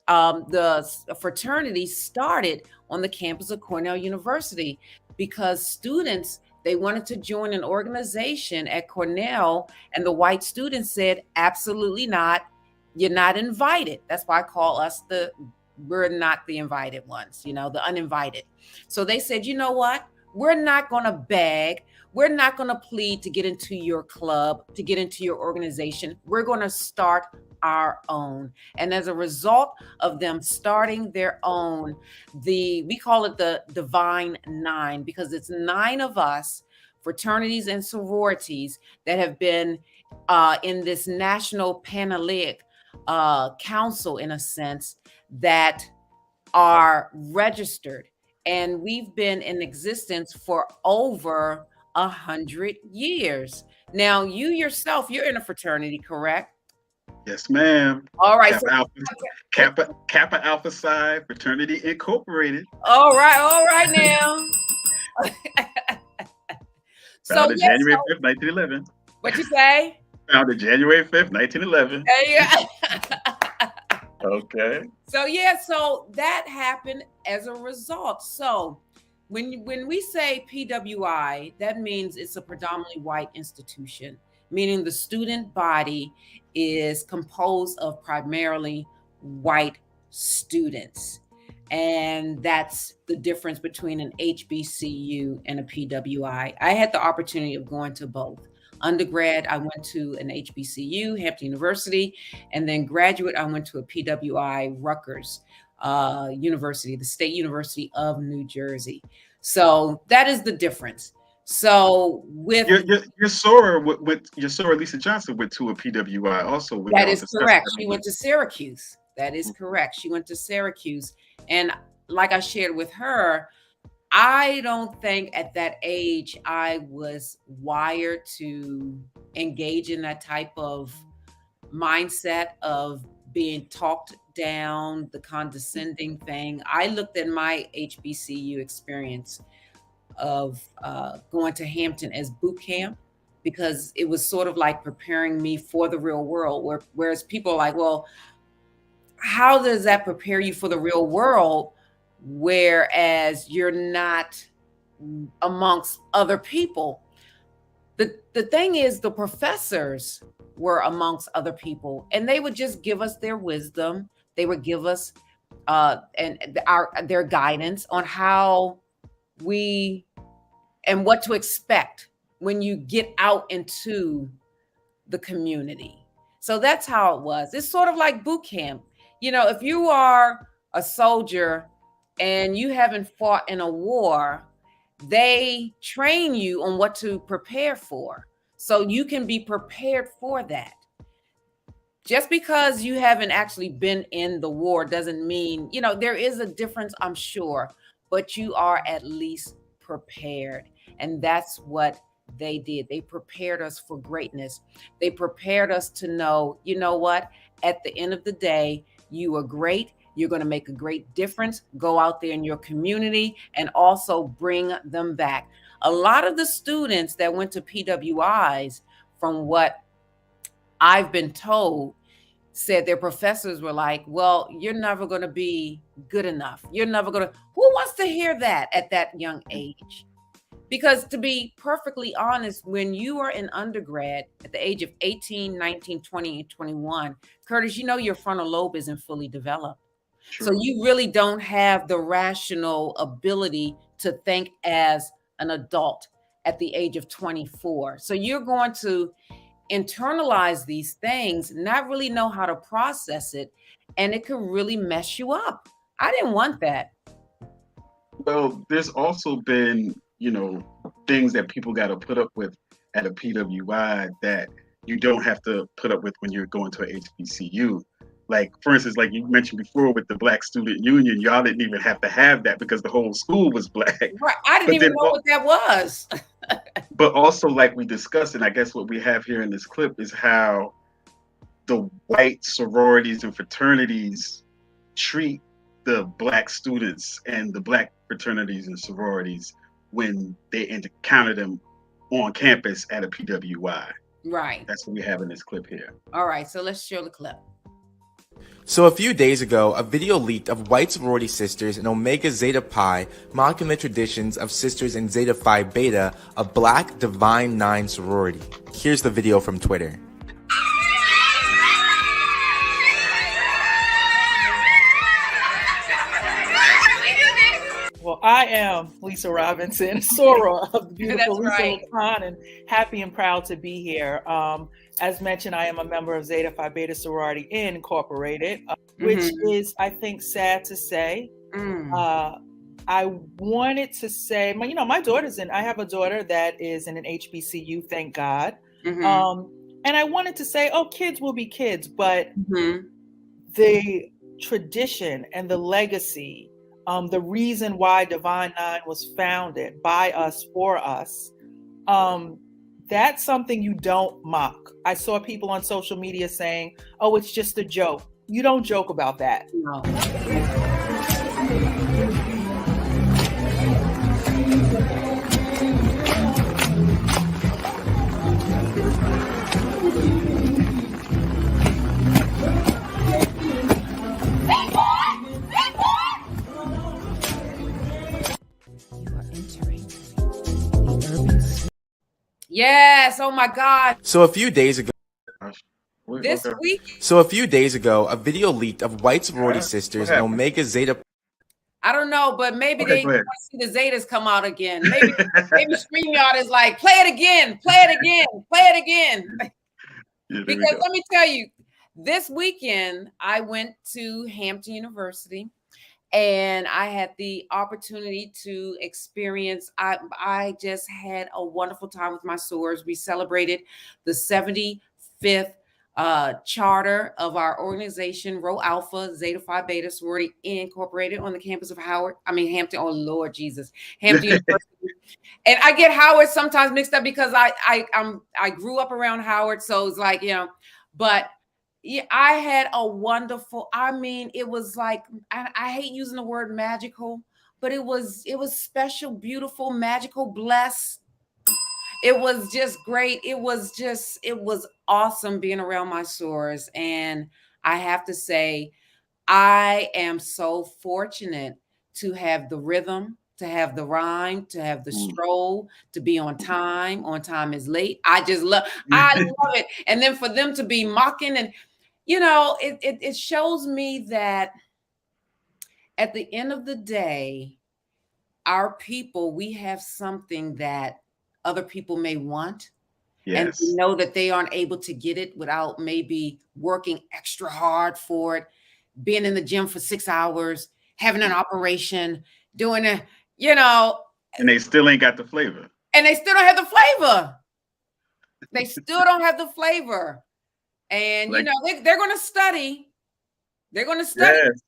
the fraternity, started on the campus of Cornell University, because students They wanted to join an organization at Cornell, and the white students said, absolutely not. You're not invited. That's why I call us we're not the invited ones, the uninvited. So they said, you know what? We're not going to beg. We're not going to plead to get into your club, to get into your organization. We're going to start our own. And as a result of them starting their own, we call it the Divine Nine, because it's 9 of us, fraternities and sororities, that have been in this national panellic council, in a sense, that are registered. And we've been in existence for over 100 years. Now, you yourself, you're in a fraternity, correct? Yes, ma'am. All right. Kappa Alpha Psi Fraternity Incorporated. All right now. Founded January 5th, 1911. What you say? Founded January 5th, 1911. Yeah. Okay. So that happened as a result. So when we say PWI, that means it's a predominantly white institution, meaning the student body is composed of primarily white students. And that's the difference between an HBCU and a PWI. I had the opportunity of going to both. Undergrad, I went to an HBCU, Hampton University, and then graduate, I went to a PWI, Rutgers University, the State University of New Jersey. So that is the difference. So with your soror Lisa Johnson went to a PWI also. That is correct. She went to Syracuse. That is correct. She went to Syracuse. And like I shared with her, I don't think at that age I was wired to engage in that type of mindset of being talked down, the condescending thing. I looked at my HBCU experience of going to Hampton as boot camp, because it was sort of like preparing me for the real world, whereas people are like, well, how does that prepare you for the real world, whereas you're not amongst other people? The thing is, the professors were amongst other people, and they would just give us their wisdom. They would give us their guidance on how and what to expect when you get out into the community. So that's how it was. It's sort of like boot camp. If you are a soldier and you haven't fought in a war, they train you on what to prepare for, so you can be prepared for that. Just because you haven't actually been in the war doesn't mean, there is a difference, I'm sure, but you are at least prepared. And that's what they did. They prepared us for greatness. They prepared us to know, you know what, at the end of the day, you are great. You're going to make a great difference. Go out there in your community and also bring them back. A lot of the students that went to PWIs, from what I've been told, said their professors were like, well, you're never going to be good enough. You're never going to. Who wants to hear that at that young age? Because to be perfectly honest, when you are in undergrad at the age of 18, 19, 20, and 21, Curtis, your frontal lobe isn't fully developed. True. So you really don't have the rational ability to think as an adult at the age of 24. So you're going to internalize these things, not really know how to process it, and it could really mess you up. I didn't want that. Well, there's also been, things that people got to put up with at a PWI that you don't have to put up with when you're going to an HBCU. Like, for instance, like you mentioned before with the Black Student Union, y'all didn't even have to have that because the whole school was Black. Right. I didn't even know what that was. But also, like we discussed, and I guess what we have here in this clip is how the white sororities and fraternities treat the Black students and the Black fraternities and sororities when they encounter them on campus at a PWI. Right. That's what we have in this clip here. All right. So let's show the clip. So a few days ago, a video leaked of white sorority sisters in Omega Zeta Pi mocking the traditions of sisters in Zeta Phi Beta, a black Divine Nine sorority. Here's the video from Twitter. Well, I am Lisa Robinson, soror of the beautiful That's right. LaCon, and happy and proud to be here. As mentioned, I am a member of Zeta Phi Beta Sorority Incorporated, which is, I think, sad to say. I wanted to say, my daughter's I have a daughter that is in an HBCU, thank God. And I wanted to say, kids will be kids, but the tradition and the legacy, the reason why Divine Nine was founded by us, for us, that's something you don't mock. I saw people on social media saying, it's just a joke. You don't joke about that. No. Yes. Oh my God. So a few days ago, This week. a video leaked of white sorority sisters in Omega Zeta. I don't know, but maybe they want to see the Zetas come out again. Maybe StreamYard is like, play it again, play it again, play it again. Because let me tell you, this weekend I went to Hampton University. And I had the opportunity to experience, I just had a wonderful time with my sorors. We celebrated the 75th charter of our organization, Rho Alpha Zeta Phi Beta Sorority Incorporated, on the campus of Hampton. Oh Lord Jesus, Hampton University. And I get Howard sometimes mixed up because I grew up around Howard, so it's like, but yeah, I had a wonderful, it was like, I hate using the word magical, but it was special, beautiful, magical, blessed. It was just great. It was awesome being around my sorors. And I have to say, I am so fortunate to have the rhythm, to have the rhyme, to have the stroll, to be on time. On time is late. I love it. And then for them to be mocking and, it shows me that at the end of the day, our people, we have something that other people may want. Yes. And know that they aren't able to get it without maybe working extra hard for it, being in the gym for 6 hours, having an operation, doing a, And they still ain't got the flavor. And they still don't have the flavor. They still don't have the flavor. And they're going to study. They're going to study. Yes.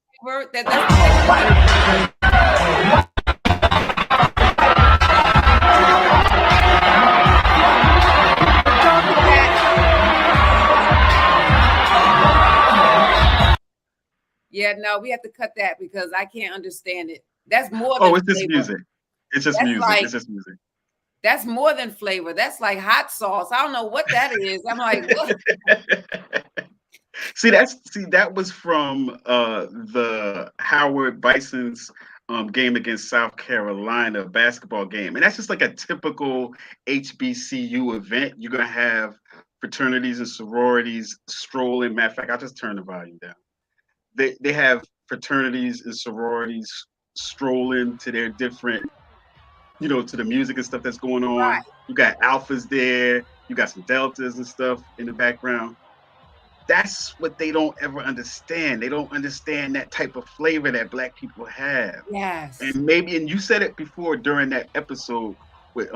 Yeah, no, we have to cut that because I can't understand it. That's more than it's just music. It's just music. It's just music. That's more than flavor. That's like hot sauce. I don't know what that is. I'm like, what? that was from the Howard Bison's game against South Carolina basketball game. And that's just like a typical HBCU event. You're gonna have fraternities and sororities strolling. Matter of fact, I'll just turn the volume down. They have fraternities and sororities strolling to their different, to the music and stuff that's going on. Right. You got alphas there, you got some deltas and stuff in the background. That's what they don't ever understand. They don't understand that type of flavor that Black people have. Yes. And you said it before during that episode with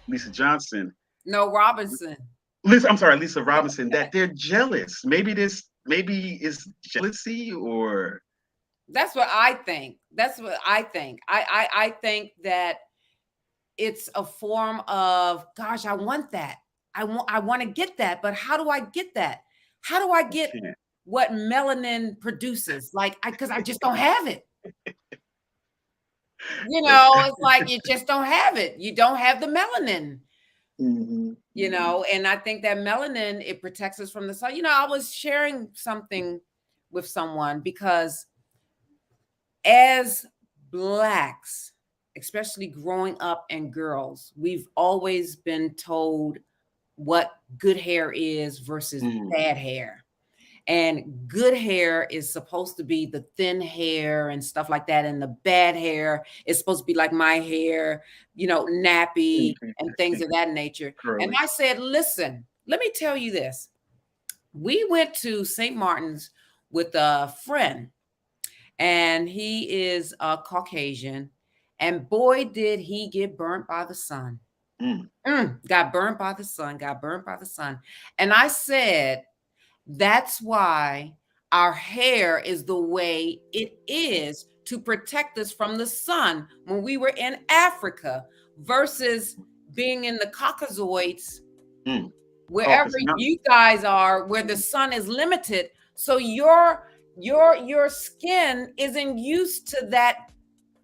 Lisa Johnson. No, Robinson. Lisa Robinson, that they're jealous. Maybe it's jealousy, or that's what I think. I think that it's a form of, gosh, I want that. I want to get that, but how do I get that? How do I get what melanin produces? Because I just don't have it. It's like you just don't have it. You don't have the melanin. And I think that melanin, it protects us from the sun. I was sharing something with someone because as Blacks, especially growing up and girls, we've always been told what good hair is versus bad hair. And good hair is supposed to be the thin hair and stuff like that. And the bad hair is supposed to be like my hair, you know, nappy and things of that nature. And I said, listen, let me tell you this. We went to St. Martin's with a friend, and he is a Caucasian. And boy, did he get burnt by the sun. Got burnt by the sun, got burnt by the sun. And I said, that's why our hair is the way it is to protect us from the sun when we were in Africa versus being in the Caucasoids, wherever you guys are, where the sun is limited. So your skin isn't used to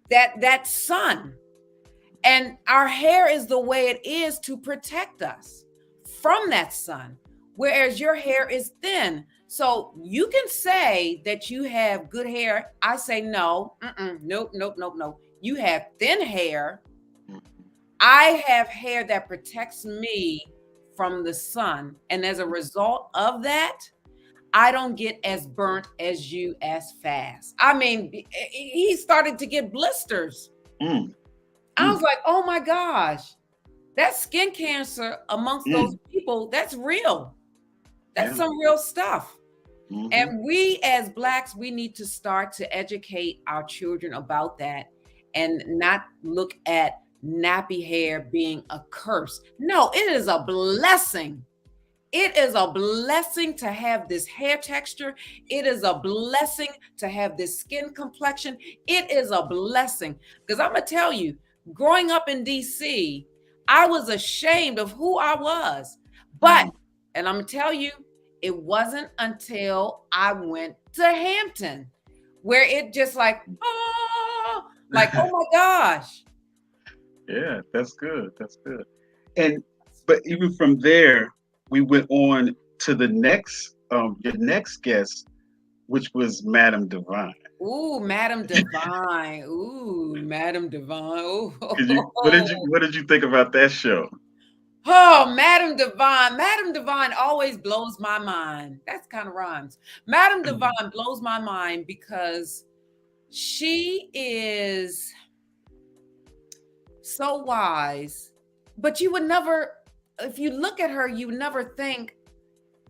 that sun. And our hair is the way it is to protect us from that sun. Whereas your hair is thin. So you can say that you have good hair. I say no, nope. You have thin hair. I have hair that protects me from the sun. And as a result of that, I don't get as burnt as you as fast. I mean, he started to get blisters. I was like, oh my gosh, that skin cancer amongst those people, that's real. That's some real stuff. And we as Blacks, we need to start to educate our children about that and not look at nappy hair being a curse. No, it is a blessing. It is a blessing to have this hair texture. It is a blessing to have this skin complexion. It is a blessing. Because I'm going to tell you, growing up in DC, I was ashamed of who I was. But, and I'm going to tell you, it wasn't until I went to Hampton where it just like, oh my gosh. Yeah, that's good. That's good. But even from there, we went on to the next, your next guest, which was Madame Divine. Ooh, Madame Divine. Ooh, Madame Divine. Ooh. What did you think about that show? Oh, Madame Divine. Madame Divine always blows my mind. That's kind of rhymes. Madame Divine blows my mind because she is so wise, but you would never, if you look at her, you would never think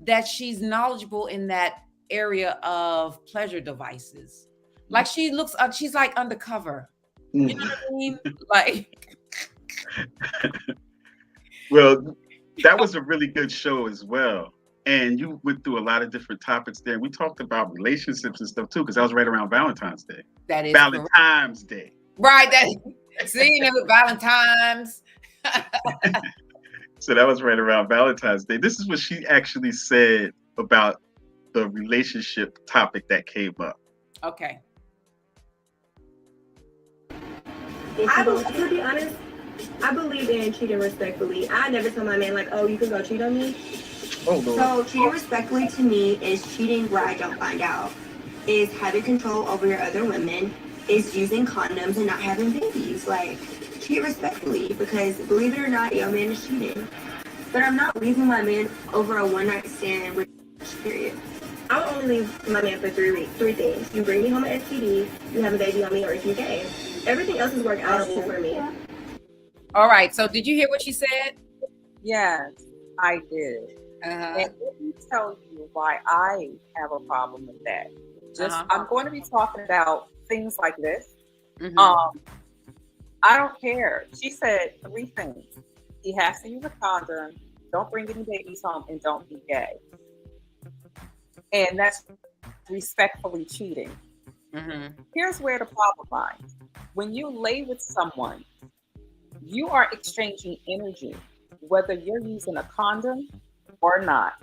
that she's knowledgeable in that area of pleasure devices. Like she looks, she's like undercover. You know what I mean? Like. Well, that was a really good show as well. And you went through a lot of different topics there. We talked about relationships and stuff too, because that was right around Valentine's Day. That is Valentine's Day. Right. See, it was Valentine's. So that was right around Valentine's Day. This is what she actually said about the relationship topic that came up. Okay. To be honest, I believe in cheating respectfully. I never tell my man like, oh, you can go cheat on me. Oh, Lord. So cheating respectfully to me is cheating where I don't find out. Is having control over your other women. Is using condoms and not having babies. Like, cheat respectfully, because believe it or not, your man is cheating. But I'm not leaving my man over a one-night stand with period. I'll only leave my man for 3 weeks. 3 things. You bring me home an STD, you have a baby on me, or if you gay. Everything else is work out for me. All right. So did you hear what she said? Yes, I did. And let me tell you why I have a problem with that. I'm going to be talking about things like this. I don't care. She said 3 things. He has to use a condom, don't bring any babies home, and don't be gay. And that's respectfully cheating. Here's where the problem lies. When you lay with someone, you are exchanging energy, whether you're using a condom or not.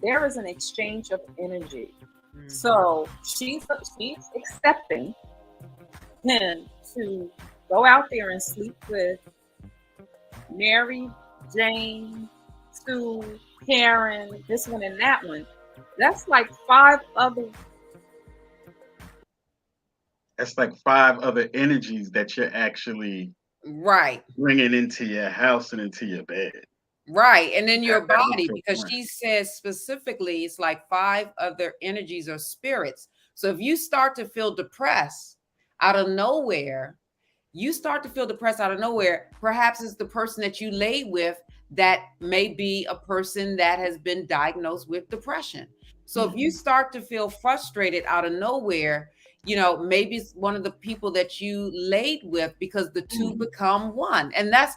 There is an exchange of energy. So she's accepting him to go out there and sleep with Mary, Jane, Sue, Karen, this one and that one. That's like 5 other That's like 5 other energies that you're actually bringing into your house and into your bed. Right. And then your body, because she says specifically, it's like 5 other energies or spirits. So if you start to feel depressed out of nowhere, perhaps it's the person that you lay with that may be a person that has been diagnosed with depression. So if you start to feel frustrated out of nowhere, maybe it's one of the people that you laid with, because the two become one. And that's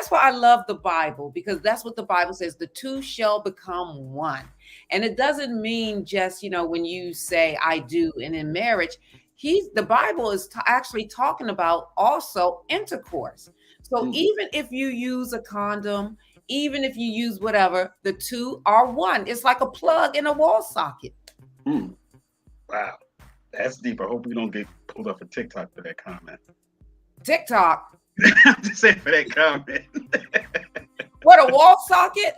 why I love the Bible, because that's what the Bible says, the two shall become one. And it doesn't mean just, when you say I do and in marriage, the Bible is actually talking about also intercourse. So even if you use a condom, even if you use whatever, the two are one. It's like a plug in a wall socket. Wow. That's deep. I hope we don't get pulled up for TikTok for that comment. TikTok? I'm just saying for that comment. What, a wall socket?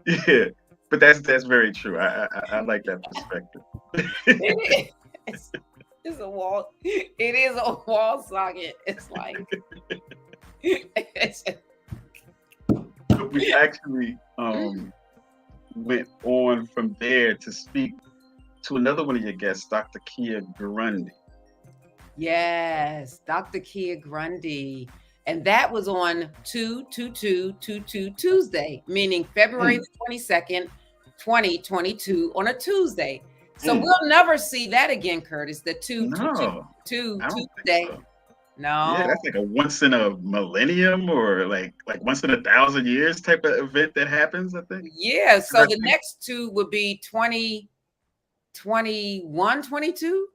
Yeah, but that's very true. I like that perspective. It's a wall. It is a wall socket. It's like we actually went on from there to speak to another one of your guests, Dr. Kia Grundy. Yes, Dr. Kia Grundy. And that was on 2/22/22 Tuesday, meaning February 22nd, 2022 on a Tuesday. So we'll never see that again, Curtis. The 2/22 Tuesday. So. No. Yeah, that's like a once in a millennium or like once in 1,000 years type of event that happens, I think. Yeah. So the next two would be 2021, 22.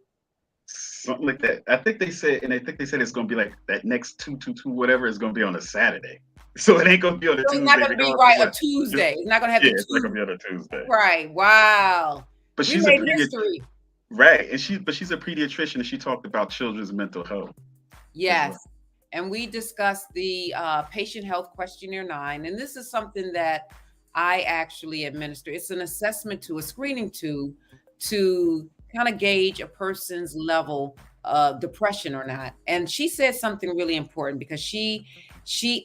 Something like that. I think they said it's going to be like that next 2/22 whatever is going to be on a Saturday. So it ain't going to be on a Tuesday. It's not going to be a Tuesday. It's not going to have it's not going to be on a Tuesday. Right. Wow. But she's a history. Right. And she's a pediatrician, and she talked about children's mental health. Yes. And we discussed the patient health questionnaire 9. And this is something that I actually administer. It's an assessment tool, a screening tool to kind of gauge a person's level of depression or not. And she said something really important, because she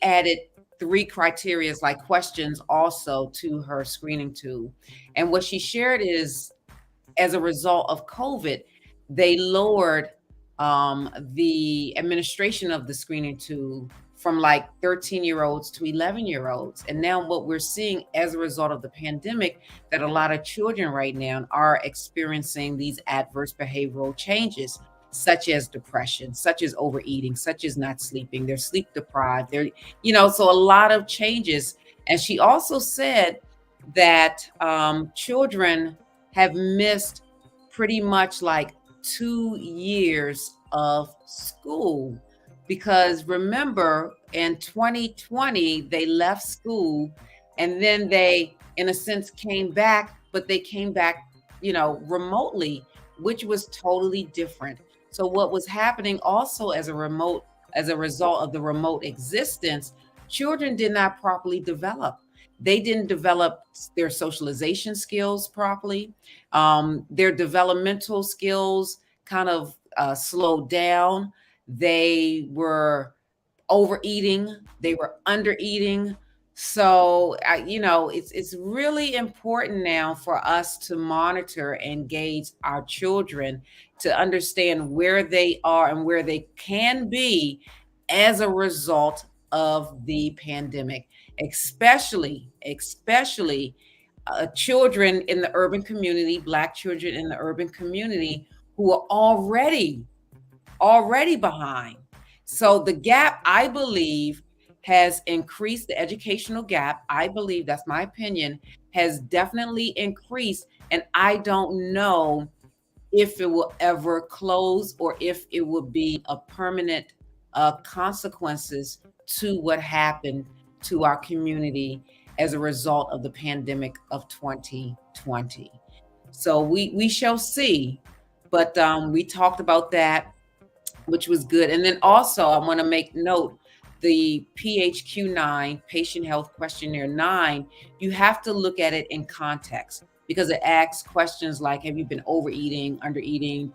added 3 criteria, like questions, also to her screening tool. And what she shared is, as a result of COVID, they lowered the administration of the screening tool from like 13-year-olds to 11-year-olds. And now what we're seeing as a result of the pandemic, that a lot of children right now are experiencing these adverse behavioral changes, such as depression, such as overeating, such as not sleeping. They're sleep deprived. They're, so a lot of changes. And she also said that children have missed pretty much like 2 years of school, because remember, in 2020 they left school, and then they in a sense came back, but they came back remotely, which was totally different. So what was happening also as a result of the remote existence, children did not properly develop. They didn't develop their socialization skills properly. Their developmental skills kind of slowed down. They were overeating. They were undereating. So, it's really important now for us to monitor and gauge our children to understand where they are and where they can be as a result of the pandemic, especially children in the urban community, Black children in the urban community who are already behind. So the gap, I believe, has increased. The educational gap, I believe, that's my opinion, has definitely increased. And I don't know if it will ever close or if it will be a permanent consequences to what happened to our community as a result of the pandemic of 2020. So we shall see. But we talked about that, which was good. And then also I want to make note, the PHQ 9, Patient Health Questionnaire 9, you have to look at it in context. because it asks questions like, have you been overeating, undereating,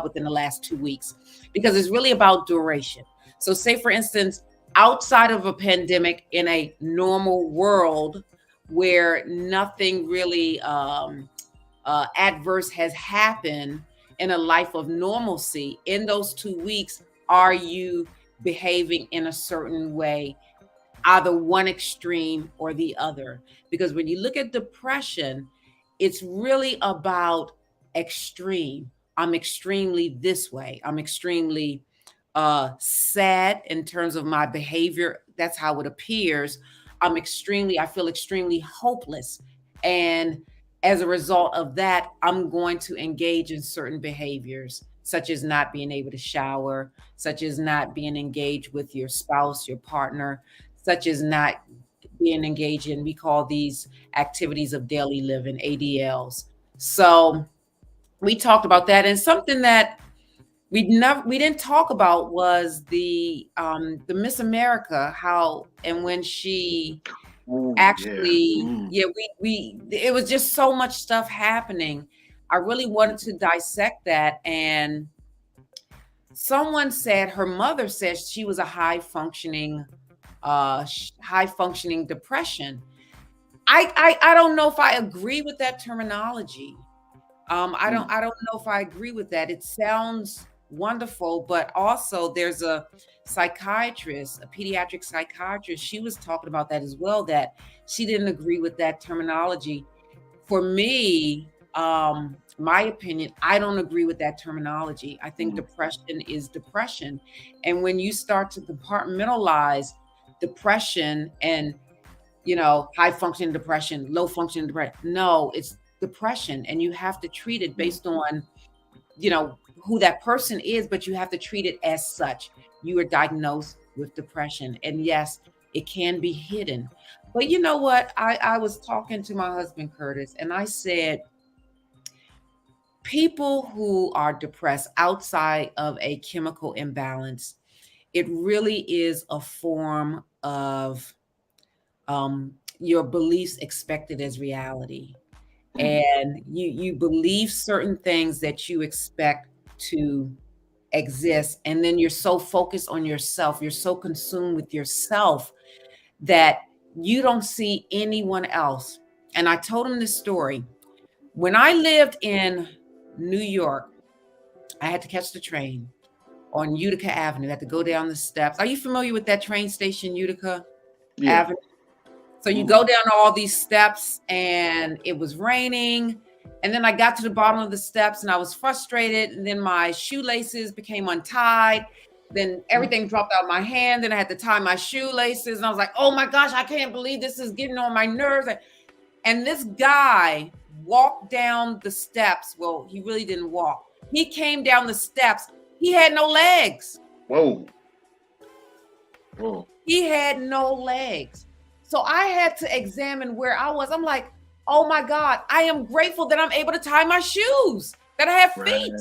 within the last 2 weeks? Because it's really about duration. So say, for instance, outside of a pandemic, in a normal world where nothing really adverse has happened in a life of normalcy, in those 2 weeks, are you behaving in a certain way, either one extreme or the other? Because when you look at depression, it's really about extreme. I'm extremely this way. I'm extremely sad in terms of my behavior. That's how it appears. I feel extremely hopeless. And as a result of that, I'm going to engage in certain behaviors, such as not being able to shower, such as not being engaged with your spouse, your partner, such as not being engaged in, we call these activities of daily living, ADLs. So we talked about that. And something that we didn't talk about was the Miss America, how and when she actually, it was just so much stuff happening. I really wanted to dissect that. And someone said, her mother said she was a high functioning depression. I don't know if I agree with that terminology. I don't know if I agree with that. It sounds wonderful, but also there's a psychiatrist, a pediatric psychiatrist. She was talking about that as well, that she didn't agree with that terminology. For me, my opinion, I don't agree with that terminology. I think depression is depression. And when you start to compartmentalize depression and, high functioning depression, low functioning depression, no, it's depression. And you have to treat it based on, who that person is, but you have to treat it as such. You are diagnosed with depression. And yes, it can be hidden. But you know what? I was talking to my husband, Curtis, and I said, people who are depressed outside of a chemical imbalance, it really is a form of your beliefs expected as reality. And you believe certain things that you expect to exist. And then you're so focused on yourself, you're so consumed with yourself that you don't see anyone else. And I told him this story. When I lived in New York, I had to catch the train on Utica Avenue. I had to go down the steps. Are you familiar with that train station, Utica Avenue? So you go down all these steps, and it was raining. And then I got to the bottom of the steps and I was frustrated. And then my shoelaces became untied. Then everything dropped out of my hand. Then I had to tie my shoelaces. And I was like, oh my gosh, I can't believe this is getting on my nerves. And this guy walked down the steps. Well, he really didn't walk. He came down the steps. He had no legs. Whoa. He had no legs. So I had to examine where I was. I'm like, oh my God, I am grateful that I'm able to tie my shoes, that I have feet.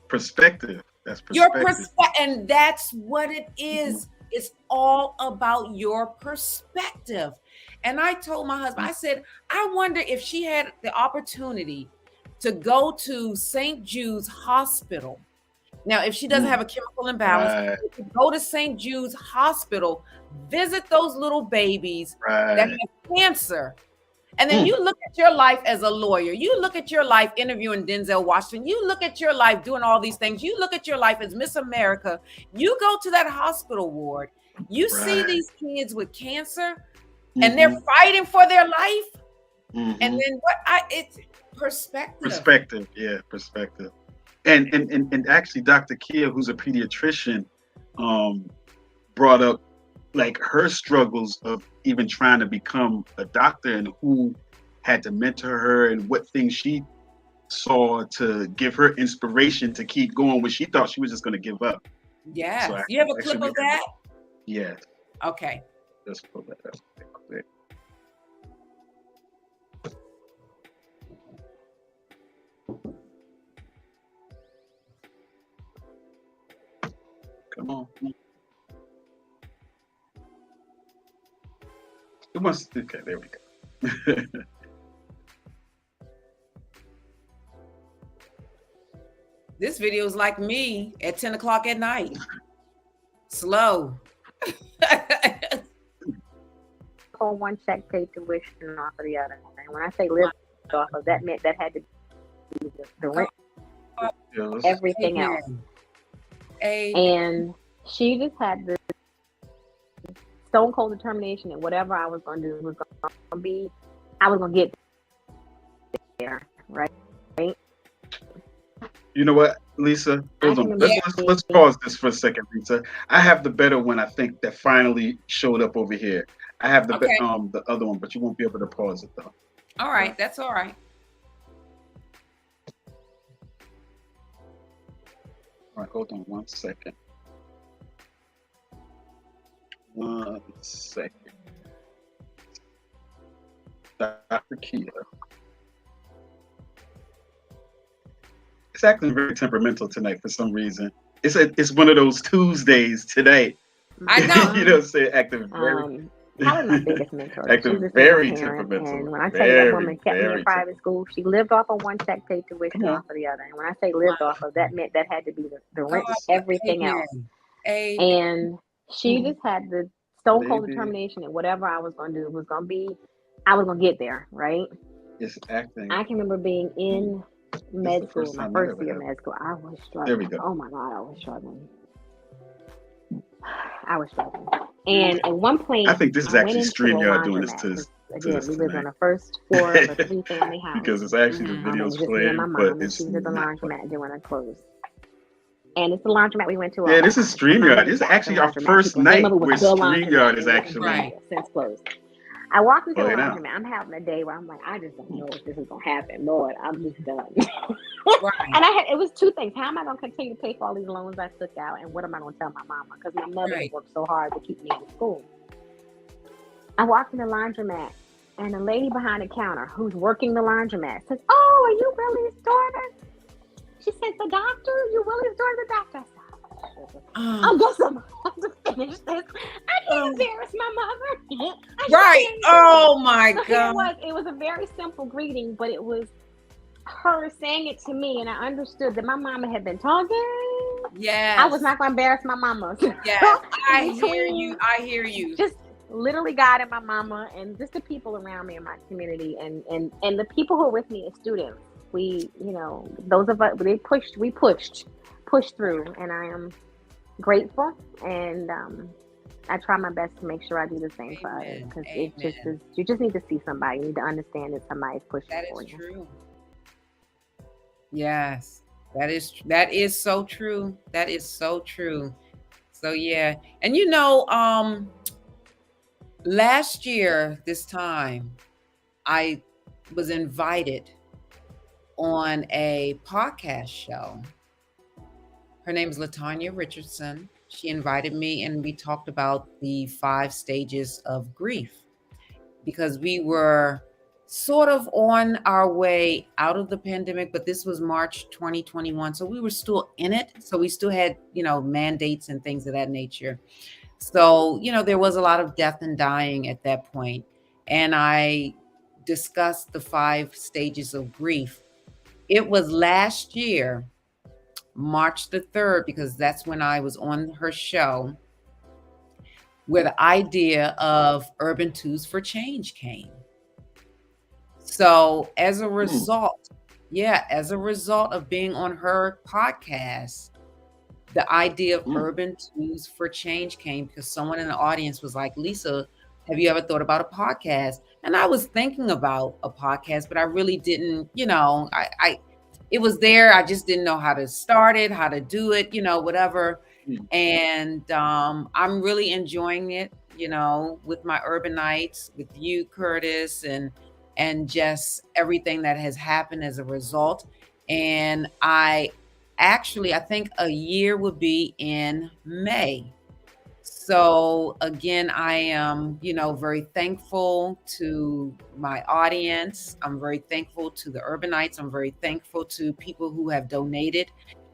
Perspective. That's perspective. Your perspective. And that's what it is. It's all about your perspective. And I told my husband, I said, I wonder if she had the opportunity to go to St. Jude's Hospital. Now, if she doesn't have a chemical imbalance, go to St. Jude's Hospital, visit those little babies that have cancer. And then you look at your life as a lawyer. You look at your life interviewing Denzel Washington. You look at your life doing all these things. You look at your life as Miss America. You go to that hospital ward. You see these kids with cancer, and they're fighting for their life. And then it's perspective. Perspective, yeah, perspective. And actually, Dr. Kia, who's a pediatrician, brought up like her struggles of even trying to become a doctor and who had to mentor her and what things she saw to give her inspiration to keep going when she thought she was just going to give up. Yeah. So you have a clip of that? Yeah. Okay. Let's pull that up. Come on. It must. Okay, there we go. This video is like me at 10 o'clock at night. Slow. On one check, paid tuition off of the other. And when I say lived off of, that meant that had to be the rent, everything else. And she just had the stone cold determination that whatever I was going to do was going to be, I was going to get there, right? You know what, Lisa? Hold on. Let's pause this for a second, Lisa. I have the better one, I think, that finally showed up over here. I have the the other one, but you won't be able to pause it though. All right, that's all right. All right, hold on 1 second. 1 second. Dr. Kia. It's acting very temperamental tonight for some reason. It's one of those Tuesdays today. I know. You know what I'm saying? Acting very probably my biggest mentor. acting very temperamental. And when I tell you that woman kept me in private school, she lived off of one check, paid tuition off of the other. And when I say lived off of, that meant that had to be the rent, everything else. And she just had the stone cold determination that whatever I was going to do was going to be, I was going to get there, right? It's acting. I can remember being in med school, my first year of med school. I was struggling. There we go. Oh my God, I was struggling. And at one point, I think this is actually StreamYard doing this to us. Again, we lived on the first floor of a 3-family house. Because it's actually the video's playing, but it's she was at the laundromat doing her clothes. And it's the laundromat we went to. Yeah, this is StreamYard. This is actually our first night where StreamYard is actually since closed. I walked into the laundromat. I'm having a day where I'm like, I just don't know if this is gonna happen. Lord, I'm just done. And it was two things. How am I gonna continue to pay for all these loans I took out, and what am I gonna tell my mama? Because my mother worked so hard to keep me in school. I walked in the laundromat, and the lady behind the counter who's working the laundromat says, "Oh, are you Willie's daughter?" She said, "The doctor? You Willie's daughter, the doctor?" I guess I'm about to finish this. I can't embarrass my mother. Right. Oh my God. It was a very simple greeting, but it was her saying it to me, and I understood that my mama had been talking. Yeah. I was not going to embarrass my mama. Yeah. I hear you. I hear you. Just literally God and my mama, and just the people around me in my community, and the people who are with me as students. We, those of us, we pushed through, and I am grateful, and I try my best to make sure I do the same for others, because it just is, you just need to see somebody, you need to understand that somebody's pushing for you. That is true. Yes, that is so true. That is so true. So yeah, and last year this time I was invited on a podcast show. Her name is LaTanya Richardson. She invited me, and we talked about the 5 stages of grief, because we were sort of on our way out of the pandemic, but this was March 2021. So we were still in it. So we still had, mandates and things of that nature. So, there was a lot of death and dying at that point. And I discussed the 5 stages of grief. It was last year, March the 3rd, because that's when I was on her show, where the idea of Urban Twos for Change came. So as a result of being on her podcast, the idea of Urban Twos for Change came because someone in the audience was like, "Lisa, have you ever thought about a podcast?" And I was thinking about a podcast, but I really didn't, it was there. I just didn't know how to start it, how to do it, whatever. And I'm really enjoying it, with my Urban Nights, with you, Curtis, and just everything that has happened as a result. And I think a year would be in May. So again, I am, very thankful to my audience. I'm very thankful to the Urbanites. I'm very thankful to people who have donated,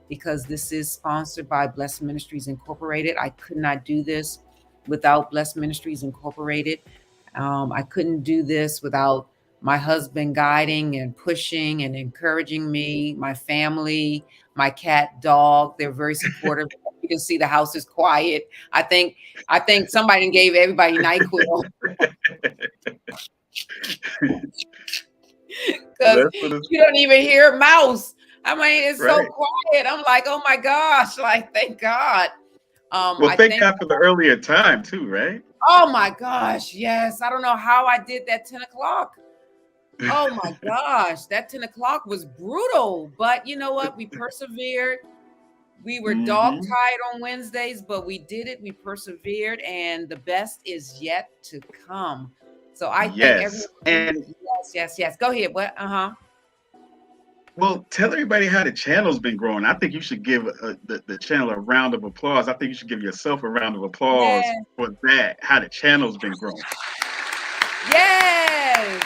because this is sponsored by Blessed Ministries Incorporated. I could not do this without Blessed Ministries Incorporated. I couldn't do this without my husband guiding and pushing and encouraging me, my family, my cat, dog. They're very supportive. You can see the house is quiet. I think somebody gave everybody NyQuil. Because you don't even hear a mouse. I mean, it's so quiet. I'm like, oh my gosh, like, thank God. Well, thank God for the earlier time too, right? Oh my gosh, yes. I don't know how I did that 10 o'clock. Oh my gosh, that 10 o'clock was brutal. But you know what? We persevered. We were dog-tired on Wednesdays, but we did it. We persevered, and the best is yet to come. So I thank everyone. Yes. Go ahead. What? Well, tell everybody how the channel's been growing. I think you should give the channel a round of applause. I think you should give yourself a round of applause for that, how the channel's been growing. Yes.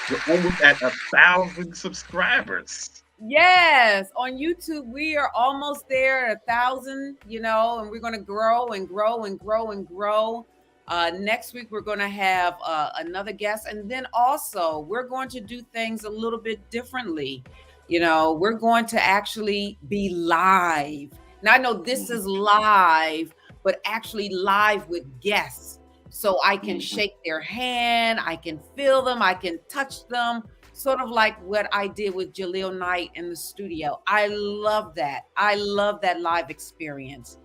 We're almost at 1,000 subscribers. Yes. On YouTube, we are almost there at 1,000, and we're going to grow and grow and grow and grow. Next week, we're going to have another guest. And then also, we're going to do things a little bit differently. We're going to actually be live. Now, I know this is live, but actually live with guests. So I can shake their hand, I can feel them, I can touch them. Sort of like what I did with Jaleel Knight in the studio. I love that. I love that live experience.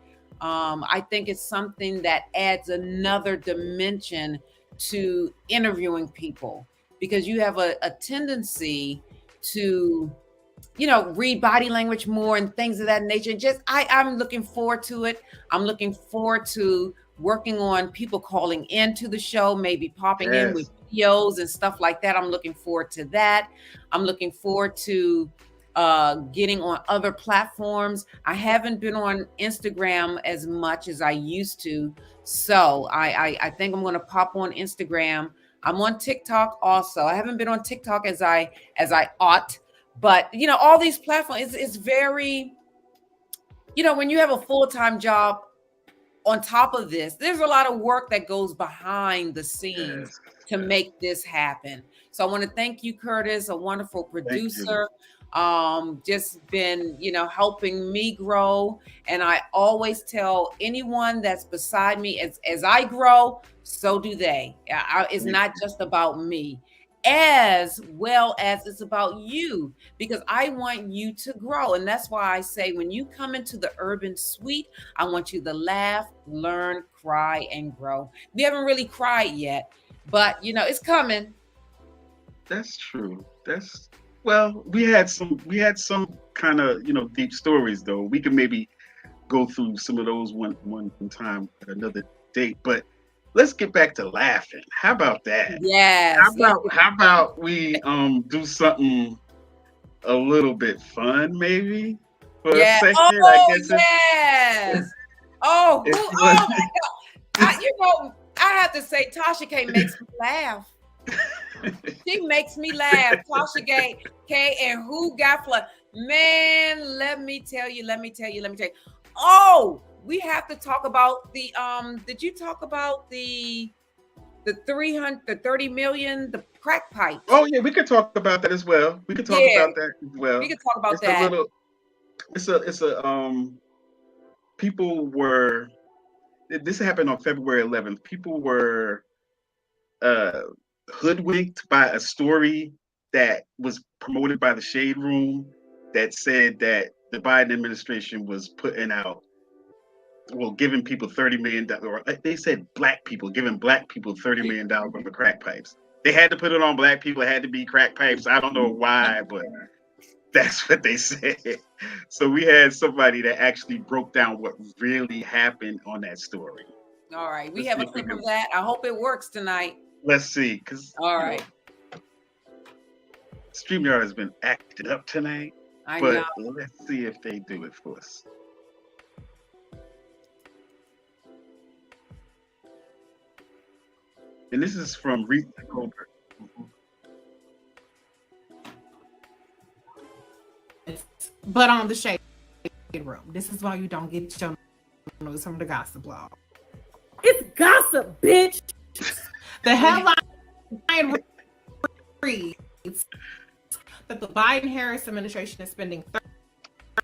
I think it's something that adds another dimension to interviewing people, because you have a tendency to, read body language more and things of that nature. I'm looking forward to it. I'm looking forward to working on people calling into the show, maybe popping in with videos and stuff like that. I'm looking forward to that. I'm looking forward to getting on other platforms. I haven't been on Instagram as much as I used to. So I think I'm going to pop on Instagram. I'm on TikTok also. I haven't been on TikTok as I ought, but all these platforms, it's very, when you have a full-time job on top of this, there's a lot of work that goes behind the scenes to make this happen. So I want to thank you, Curtis, a wonderful producer. Just been, helping me grow. And I always tell anyone that's beside me, as I grow, so do they. It's not just about me, as well as it's about you, because I want you to grow. And that's why I say, when you come into the Urban Suite, I want you to laugh, learn, cry, and grow. We haven't really cried yet, but it's coming. That's true. We had some kind of deep stories though. We can maybe go through some of those one time at another date, but let's get back to laughing. How about that? Yes. How about we do something a little bit fun, maybe? For a second, I guess. Yes. Oh my God. I have to say, Tasha K makes me laugh. She makes me laugh. Tasha K and Who Got Flood. Man, let me tell you. Oh, we have to talk about the did you talk about the 30 million, the crack pipe? Oh yeah, we could talk about that as well. We could talk about that as well. We could talk about that. People were, this happened on February 11th. People were hoodwinked by a story that was promoted by the Shade Room that said that the Biden administration was giving people $30 million, or they said giving black people $30 million for crack pipes. They had to put it on black people. It had to be crack pipes. I don't know why, but that's what they said. So we had somebody that actually broke down what really happened on that story. All right. We have a clip of that. I hope it works tonight. Let's see. All right. StreamYard has been acting up tonight. I know. Let's see if they do it for us. And this is from Whoopi Goldberg. But on the Shade Room. This is why you don't get your news from the gossip blog. It's gossip, bitch. The headline that the Biden-Harris administration is spending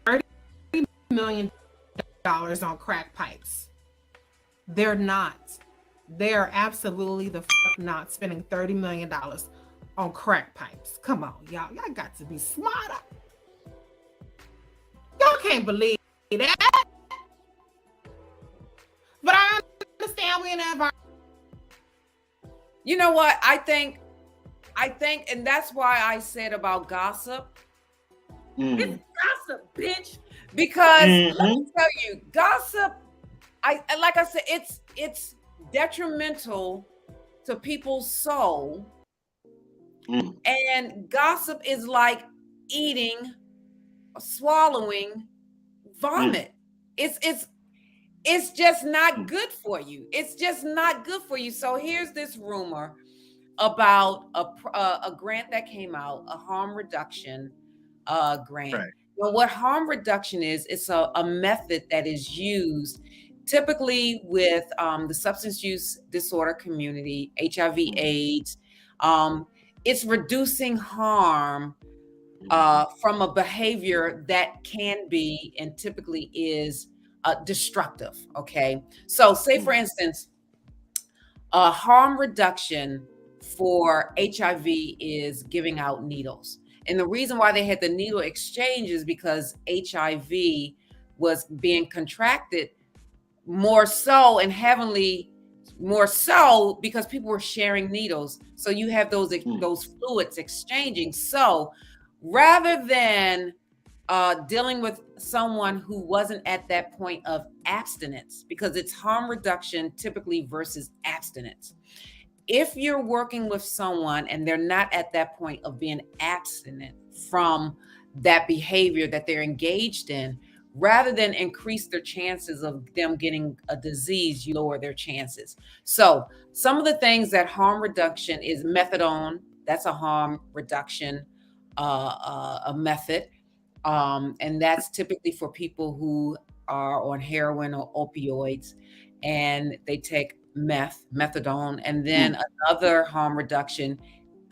$30 million on crack pipes. They're not. They are absolutely the fuck not spending $30 million on crack pipes. Come on, y'all. Y'all got to be smarter. Y'all can't believe that. But I understand we in that environment. You know what? I think, and that's why I said about gossip. It's gossip, bitch. Because let me tell you, gossip, like I said, it's detrimental to people's soul. And gossip is like eating, swallowing vomit. It's just not good for you. It's just not good for you. So here's this rumor about a grant that came out, a harm reduction grant. Right. Well, what harm reduction is, it's a method that is used typically with the substance use disorder community, HIV/AIDS. It's reducing harm from a behavior that can be and typically is destructive. Okay, so say for instance, harm reduction for HIV is giving out needles. And the reason why they had the needle exchange is because HIV was being contracted more so and heavily more so because people were sharing needles. So you have those fluids exchanging. So rather than dealing with someone who wasn't at that point of abstinence, because it's harm reduction typically versus abstinence. If you're working with someone and they're not at that point of being abstinent from that behavior that they're engaged in, rather than increase their chances of them getting a disease, you lower their chances. So some of the things that harm reduction is methadone. That's a harm reduction a method. And that's typically for people who are on heroin or opioids and they take methadone. And then another harm reduction,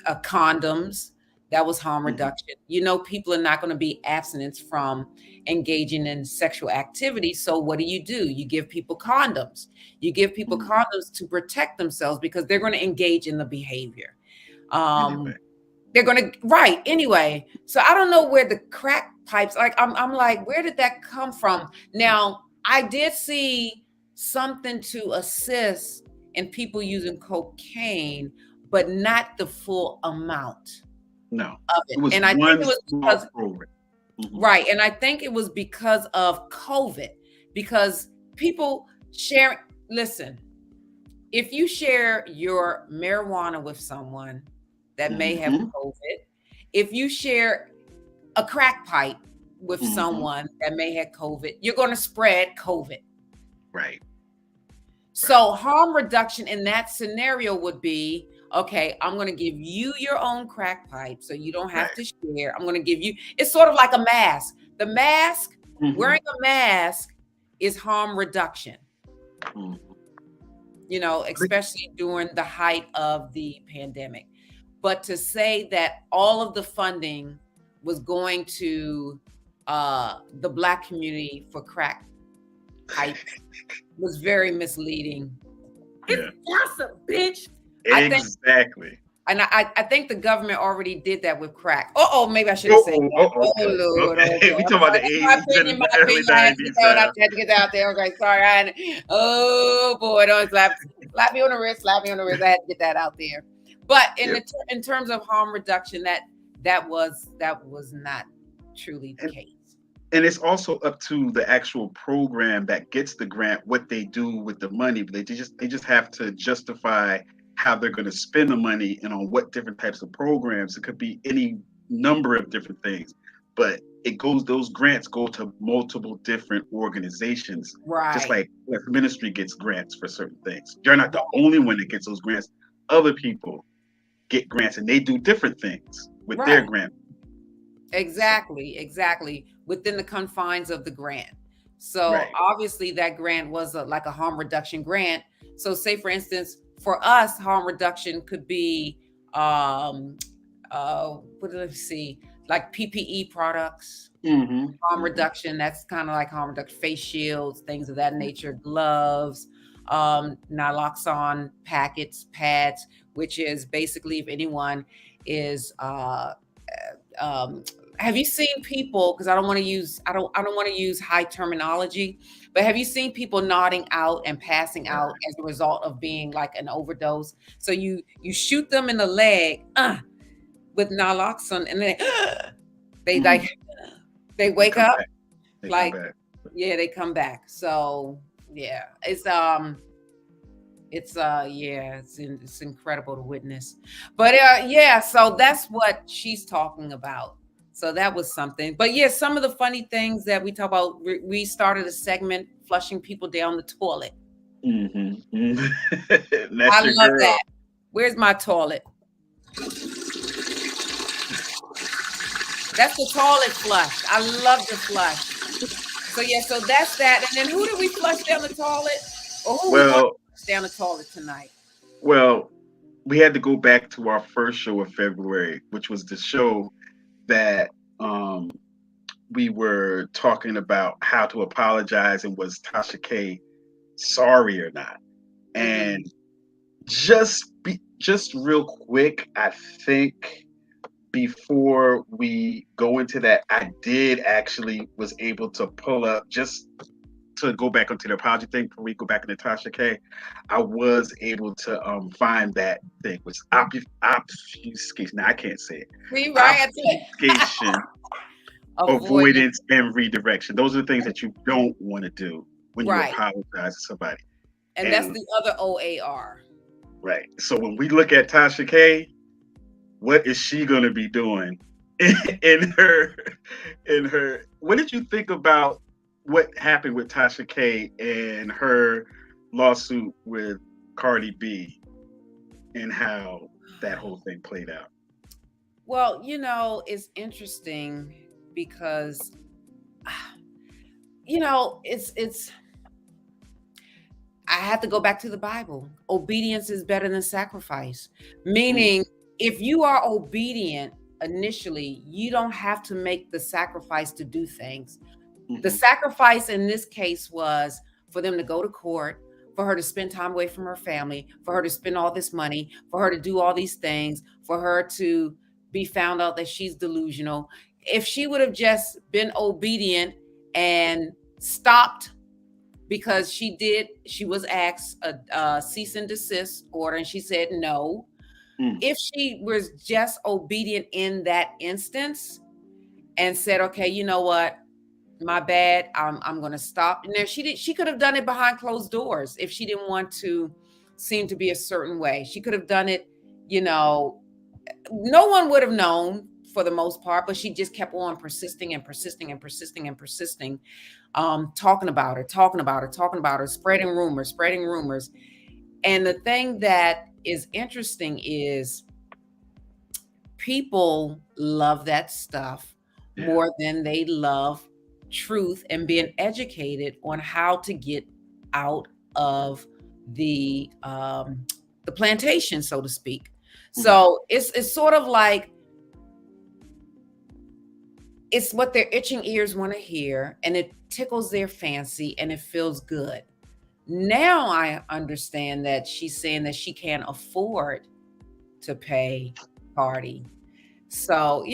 condoms. That was harm reduction. You know, people are not going to be abstinent from engaging in sexual activity. So what do? You give people condoms. You give people condoms to protect themselves because they're going to engage in the behavior. They're going to, right. Anyway, so I don't know where the crack pipes, like, I'm like, where did that come from? Now, I did see something to assist in people using cocaine, but not the full amount. No, of it. And I think it was because, right. And I think it was because of COVID, because people share, listen, if you share your marijuana with someone that may have COVID, if you share a crack pipe with someone that may have COVID, you're going to spread COVID. Right. So harm reduction in that scenario would be, okay, I'm going to give you your own crack pipe so you don't have to share. I'm going to give you, it's sort of like a mask. The mask, wearing a mask is harm reduction. You know, especially during the height of the pandemic. But to say that all of the funding was going to the Black community for crack pipe was very misleading. It's gossip, bitch. Exactly. I think the government already did that with crack. Maybe I should have said that. Lord. Okay. We talking about the 80s and the early 90s. I had to get that out there. Okay, sorry. Oh boy, don't slap me on the wrist. Slap me on the wrist. I had to get that out there. But in terms of harm reduction, that was not truly the case. And it's also up to the actual program that gets the grant what they do with the money. But they just have to justify how they're going to spend the money and on what different types of programs. It could be any number of different things, but those grants go to multiple different organizations. Right. Just like ministry gets grants for certain things. You're not the only one that gets those grants. Other people get grants and they do different things with their grant. Exactly. Within the confines of the grant. So obviously that grant was like a harm reduction grant. So say for instance, for us, harm reduction could be let's see, like PPE products, Mm-hmm. harm reduction. That's kind of like harm reduction, face shields, things of that nature, gloves, naloxone packets, pads, which is basically if anyone is have you seen people, because I don't want to use high terminology, but have you seen people nodding out and passing out as a result of being like an overdose? So you shoot them in the leg with naloxone, and then they they wake up, they come back. So yeah, it's incredible to witness. But so that's what she's talking about. So that was something. But yeah, some of the funny things that we talk about, we started a segment flushing people down the toilet. Mm-hmm. I love that. Where's my toilet? That's the toilet flush. I love the flush. So yeah, so that's that. And then who did we flush down the toilet? Or who we want to flush down the toilet tonight? Well, we had to go back to our first show of February, which was the show that we were talking about how to apologize and was Tasha K sorry or not. And just real quick, I think before we go into that, I did actually was able to pull up, just to go back onto the apology thing before we go back into Tasha K. I was able to find that thing, which obfuscation. Now I can't say it. Obfuscation, avoidance, and redirection. Those are the things that you don't want to do when you apologize to somebody. And that's the other OAR. Right. So when we look at Tasha K, what is she going to be doing in her? What did you think about what happened with Tasha K and her lawsuit with Cardi B and how that whole thing played out? Well, it's interesting because, it's I have to go back to the Bible. Obedience is better than sacrifice. Meaning, if you are obedient initially, you don't have to make the sacrifice to do things. The sacrifice in this case was for them to go to court, for her to spend time away from her family, for her to spend all this money, for her to do all these things, for her to be found out that she's delusional. If she would have just been obedient and stopped, because she was asked a cease and desist order and she said no. If she was just obedient in that instance and said, okay, you know what? My bad. I'm going to stop. And she could have done it behind closed doors if she didn't want to seem to be a certain way. She could have done it, no one would have known for the most part, but she just kept on persisting and persisting and persisting and persisting, talking about her, spreading rumors. And the thing that is interesting is people love that stuff more than they love truth and being educated on how to get out of the plantation, so to speak. So it's sort of like it's what their itching ears want to hear, and it tickles their fancy and it feels good. Now I understand that she's saying that she can't afford to pay Cardi. So,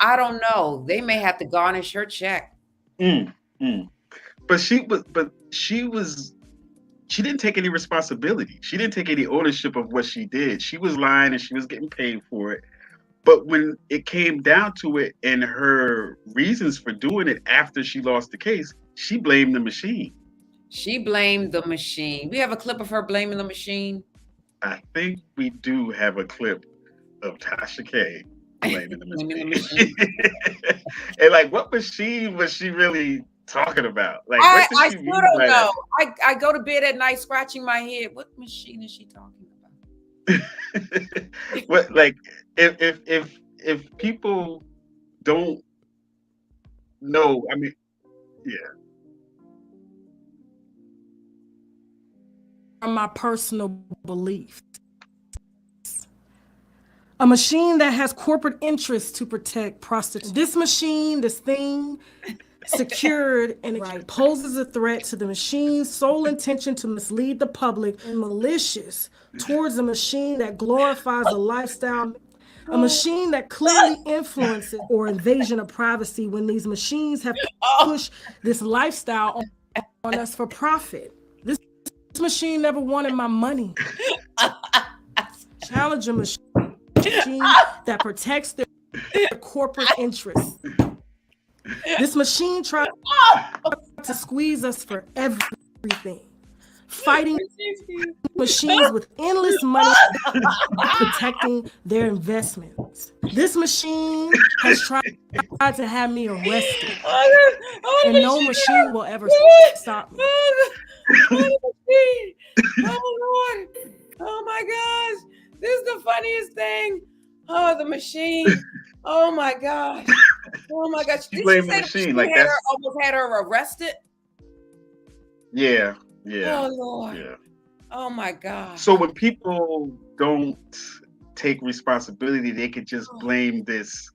I don't know. They may have to garnish her check. But she didn't take any responsibility. She didn't take any ownership of what she did. She was lying and she was getting paid for it. But when it came down to it and her reasons for doing it after she lost the case, she blamed the machine. She blamed the machine. We have a clip of her blaming the machine. I think we do have a clip of Tasha K blaming the machine. And like, what machine was she really talking about? Like, I still don't know. I go to bed at night scratching my head. What machine is she talking about? What, like, if people don't know, I mean, yeah. From my personal beliefs, A machine that has corporate interests to protect prostitutes. This machine, this thing, secured and it poses a threat to the machine's sole intention to mislead the public and malicious towards a machine that glorifies a lifestyle, a machine that clearly influences or invasion of privacy when these machines have pushed this lifestyle on us for profit. This machine never wanted my money. Challenge a machine that protects their corporate interests. This machine tries to squeeze us for everything. Fighting machines with endless money protecting their investments. This machine has tried to have me arrested. And no machine will ever stop me. Oh Lord. Oh my gosh. This is the funniest thing. Oh, the machine. Oh my gosh. Oh my gosh. You blame the machine like that. Almost had her arrested. Yeah. Oh Lord. Yeah. Oh my God. So when people don't take responsibility, they could just blame this,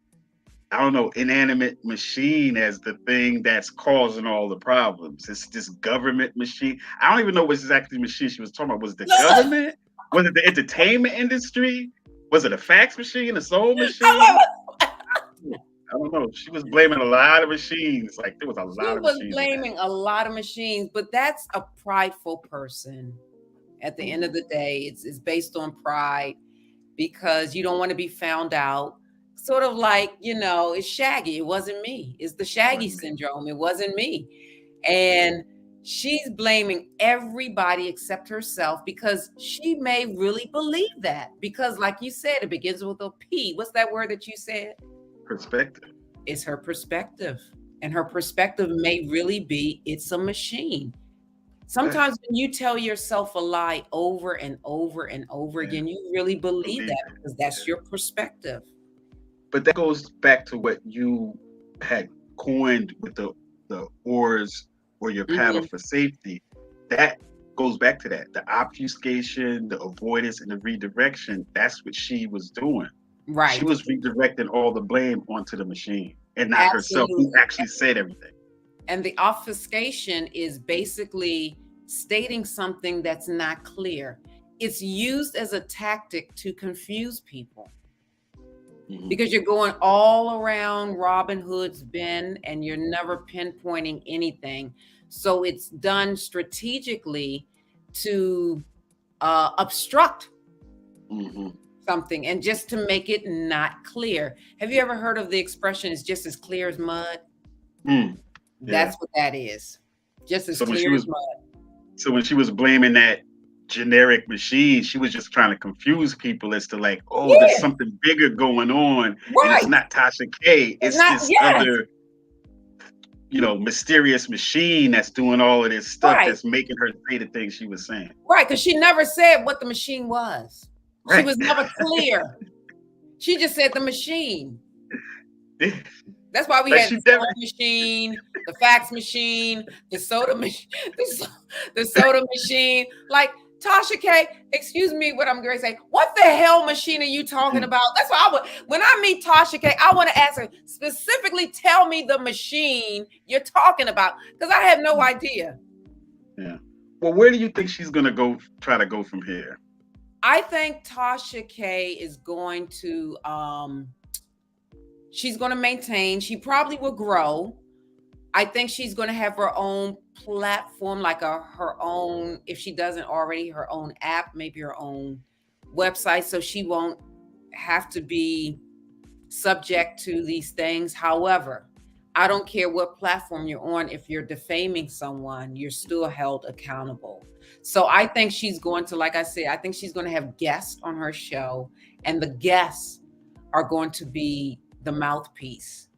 I don't know, inanimate machine as the thing that's causing all the problems. It's this government machine. I don't even know what exactly machine she was talking about. Was it the government? Was it the entertainment industry? Was it a fax machine, a soul machine? I don't know. She was blaming a lot of machines. Like there was a lot of machines. She was blaming a lot of machines, but that's a prideful person. At the end of the day, it's based on pride because you don't want to be found out. Sort of like, it's Shaggy. It wasn't me. It's the Shaggy syndrome. It wasn't me. And she's blaming everybody except herself because she may really believe that. Because like you said, it begins with a P. What's that word that you said? Perspective. It's her perspective. And her perspective may really be, it's a machine. Sometimes when you tell yourself a lie over and over and over again, you really believe that because that's your perspective. But that goes back to what you had coined with the oars or your paddle for safety. That goes back to that. The obfuscation, the avoidance, and the redirection. That's what she was doing. Right. She was redirecting all the blame onto the machine and not herself, who actually said everything. And the obfuscation is basically stating something that's not clear. It's used as a tactic to confuse people. Because you're going all around Robin Hood's bend and you're never pinpointing anything. So it's done strategically to obstruct something and just to make it not clear. Have you ever heard of the expression, it's just as clear as mud? That's what that is. Just as clear as mud. So when she was blaming that generic machine, she was just trying to confuse people as to like, there's something bigger going on. And it's not Tasha K. It's this other, mysterious machine that's doing all of this stuff that's making her say the things she was saying. Right, because she never said what the machine was. She was never clear. She just said the machine. That's why we had the soda machine, the fax machine, the soda machine, the soda machine. Like, Tasha K, excuse me what I'm going to say. What the hell machine are you talking about? That's why when I meet Tasha K, I want to ask her specifically, tell me the machine you're talking about, because I have no idea. Yeah. Well, where do you think she's going to try to go from here? I think Tasha K is going to, she's going to maintain. She probably will grow. I think she's going to have her own platform, like her own, if she doesn't already, her own app, maybe her own website, so she won't have to be subject to these things. However, I don't care what platform you're on. If you're defaming someone, you're still held accountable. So I think she's going to, like I said, I think she's going to have guests on her show, and the guests are going to be the mouthpiece,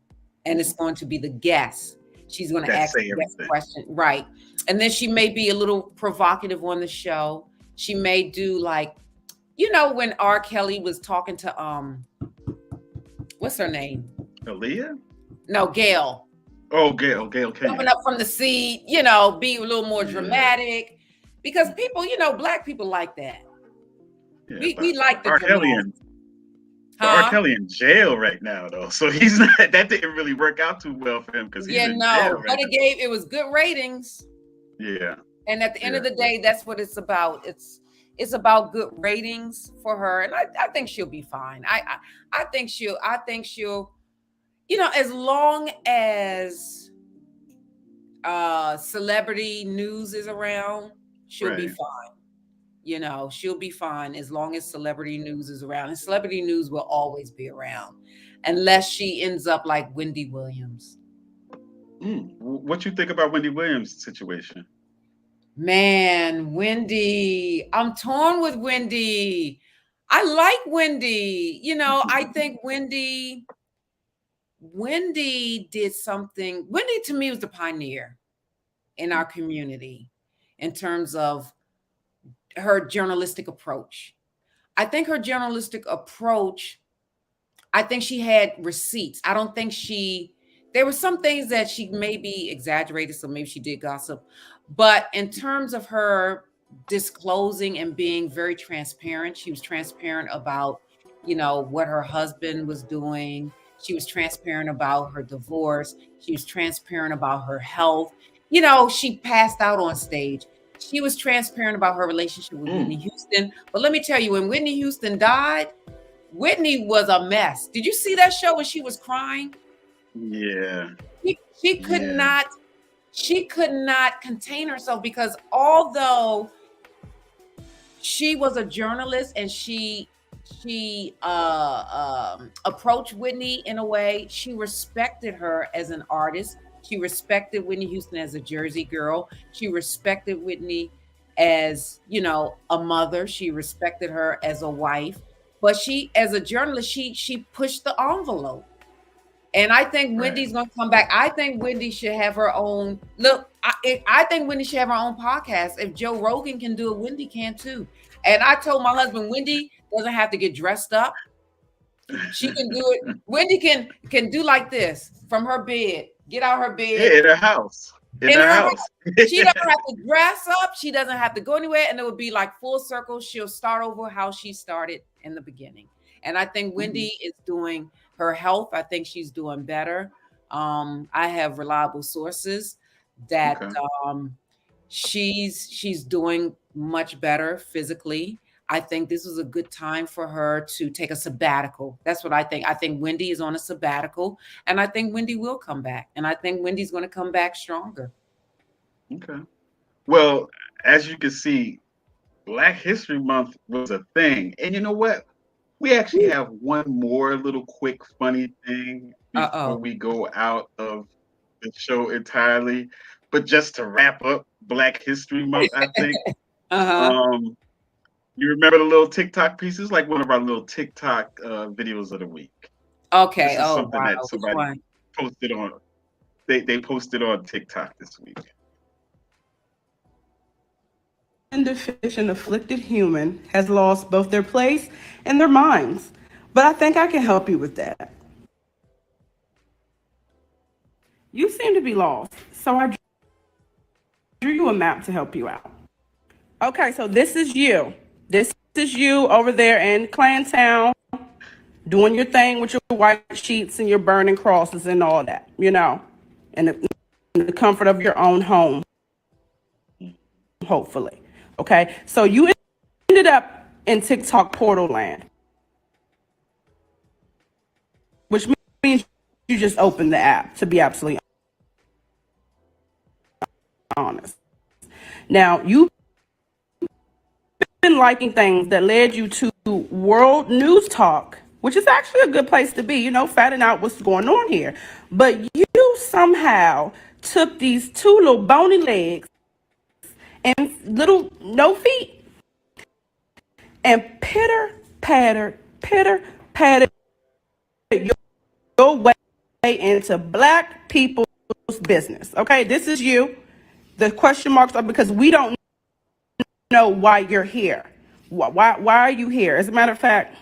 and it's going to be the guests. She's going to ask the question. Right. And then she may be a little provocative on the show. She may do like, when R. Kelly was talking to, what's her name? Aaliyah? No, Gail. Oh, Gail. Coming up from the seat, be a little more dramatic. Because people, Black people like that. Yeah, we like the R. Kelly But R. Kelly in jail right now, though, so he's not. That didn't really work out too well for him because he's in jail right but now. it was good ratings. Yeah. And at the end of the day, that's what it's about. It's about good ratings for her, and I think she'll be fine. I think she'll, as long as celebrity news is around, she'll be fine. She'll be fine as long as celebrity news is around. And celebrity news will always be around unless she ends up like Wendy Williams. What you think about Wendy Williams' situation? Man, Wendy, I'm torn with Wendy. I like Wendy. I think Wendy did something. Wendy to me was the pioneer in our community in terms of her journalistic approach. I think her journalistic approach, I think she had receipts. I don't think there were some things that she maybe exaggerated, so maybe she did gossip. But in terms of her disclosing and being very transparent, she was transparent about, what her husband was doing. She was transparent about her divorce. She was transparent about her health. She passed out on stage. She was transparent about her relationship with Whitney Houston. But let me tell you, when Whitney Houston died, Whitney was a mess. Did you see that show when she was crying? Yeah. She could not contain herself, because although she was a journalist and she approached Whitney in a way, she respected her as an artist. She respected Whitney Houston as a Jersey girl. She respected Whitney as, a mother. She respected her as a wife. But she, as a journalist, she pushed the envelope. And I think Wendy's going to come back. I think Wendy should have her own. Look, I think Wendy should have her own podcast. If Joe Rogan can do it, Wendy can too. And I told my husband, Wendy doesn't have to get dressed up. She can do it. Wendy can do like this from her bed. Get out her bed. Yeah, in her house. In her house. She doesn't have to dress up. She doesn't have to go anywhere. And it would be like full circle. She'll start over how she started in the beginning. And I think Wendy is doing her health. I think she's doing better. I have reliable sources that she's doing much better physically. I think this was a good time for her to take a sabbatical. That's what I think. I think Wendy is on a sabbatical, and I think Wendy will come back. And I think Wendy's going to come back stronger. Okay. Well, as you can see, Black History Month was a thing. And you know what? We actually have one more little quick funny thing before we go out of the show entirely. But just to wrap up Black History Month, I think. You remember the little TikTok pieces? Like one of our little TikTok videos of the week. Okay. This is something that somebody posted on. They posted on TikTok this week. Deficient, afflicted human has lost both their place and their minds. But I think I can help you with that. You seem to be lost, so I drew you a map to help you out. Okay, so this is you. This is you over there in Clantown, doing your thing with your white sheets and your burning crosses and all that, in the comfort of your own home, hopefully. Okay, so you ended up in TikTok portal land, which means you just opened the app, to be absolutely honest. Now, you've been liking things that led you to World News Talk, which is actually a good place to be, finding out what's going on here. But you somehow took these two little bony legs and little no feet and pitter pattered your way into Black people's business. Okay, this is you. The question marks are because we don't know why you're here. Why are you here? As a matter of fact,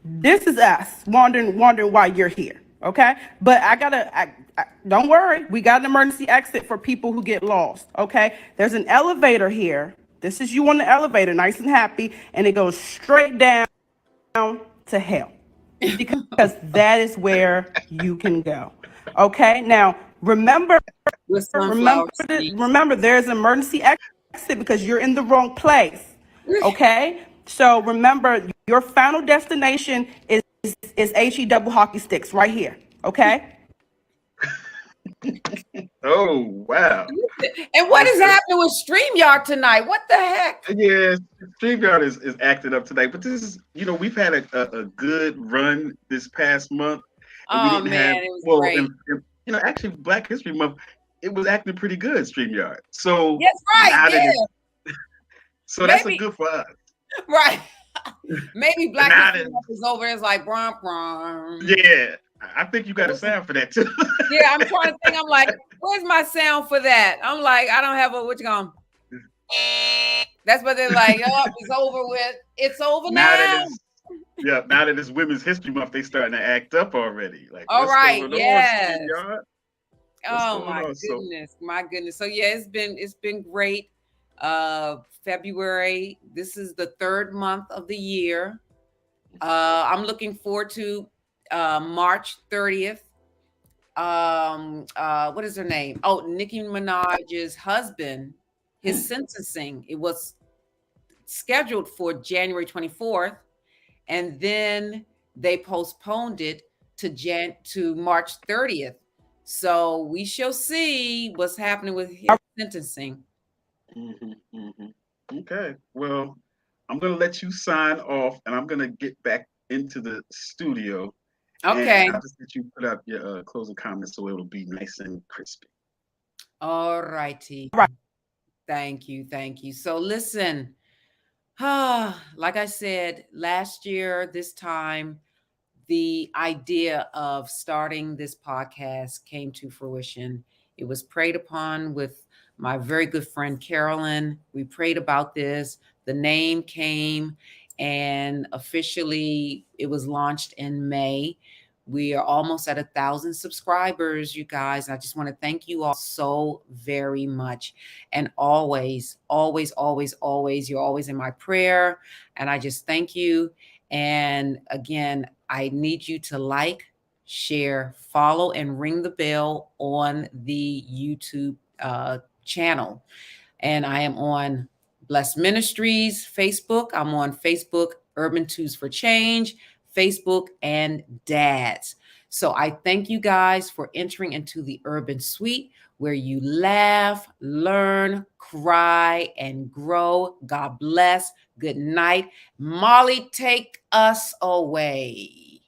this is us wondering why you're here. Okay, but I don't worry. We got an emergency exit for people who get lost. Okay, there's an elevator here This is you on the elevator, nice and happy, and it goes straight down to hell. Because that is where you can go. Okay, now remember, there's an emergency exit because you're in the wrong place. Okay, so remember, your final destination is HE hockey sticks right here. Okay. Oh, wow. And what is happening with StreamYard tonight? What the heck? Yeah, StreamYard is acting up tonight. But this is, we've had a good run this past month. And we didn't have, it was great. And, actually, Black History Month, it was acting pretty good, StreamYard. So, that's right. So that's a good for us. Right. Maybe Black History Month is over. It's like, brum, brum. Yeah. I think you got a sound for that too. Yeah, I'm trying to think. I'm like, where's my sound for that? I'm like, I don't have what you going? That's what they're like. Oh, it's over with. It's over now. Now that it's Women's History Month, they starting to act up already. Like, all right, yes. Oh my goodness, my goodness. So yeah, it's been great. February. This is the third month of the year. I'm looking forward to March 30th. What is her name? Oh, Nicki Minaj's husband, his sentencing. It was scheduled for January 24th, and then they postponed it to March 30th. So we shall see what's happening with his sentencing. Okay. Well, I'm gonna let you sign off, and I'm gonna get back into the studio. Okay. And I'll just let you put up your closing comments so it'll be nice and crispy. All righty. Right. Thank you. So listen, like I said, last year, this time, the idea of starting this podcast came to fruition. It was prayed upon with my very good friend, Carolyn. We prayed about this. The name came, and officially it was launched in May. We are almost at 1,000 subscribers, you guys. I just want to thank you all so very much. And always, always, always, always, you're always in my prayer. And I just thank you. And again, I need you to like, share, follow, and ring the bell on the YouTube channel. And I am on Blessed Ministries Facebook. I'm on Facebook, Urban Twos for Change, Facebook, and Dads. So I thank you guys for entering into the Urban Suite, where you laugh, learn, cry, and grow. God bless. Good night. Molly, take us away.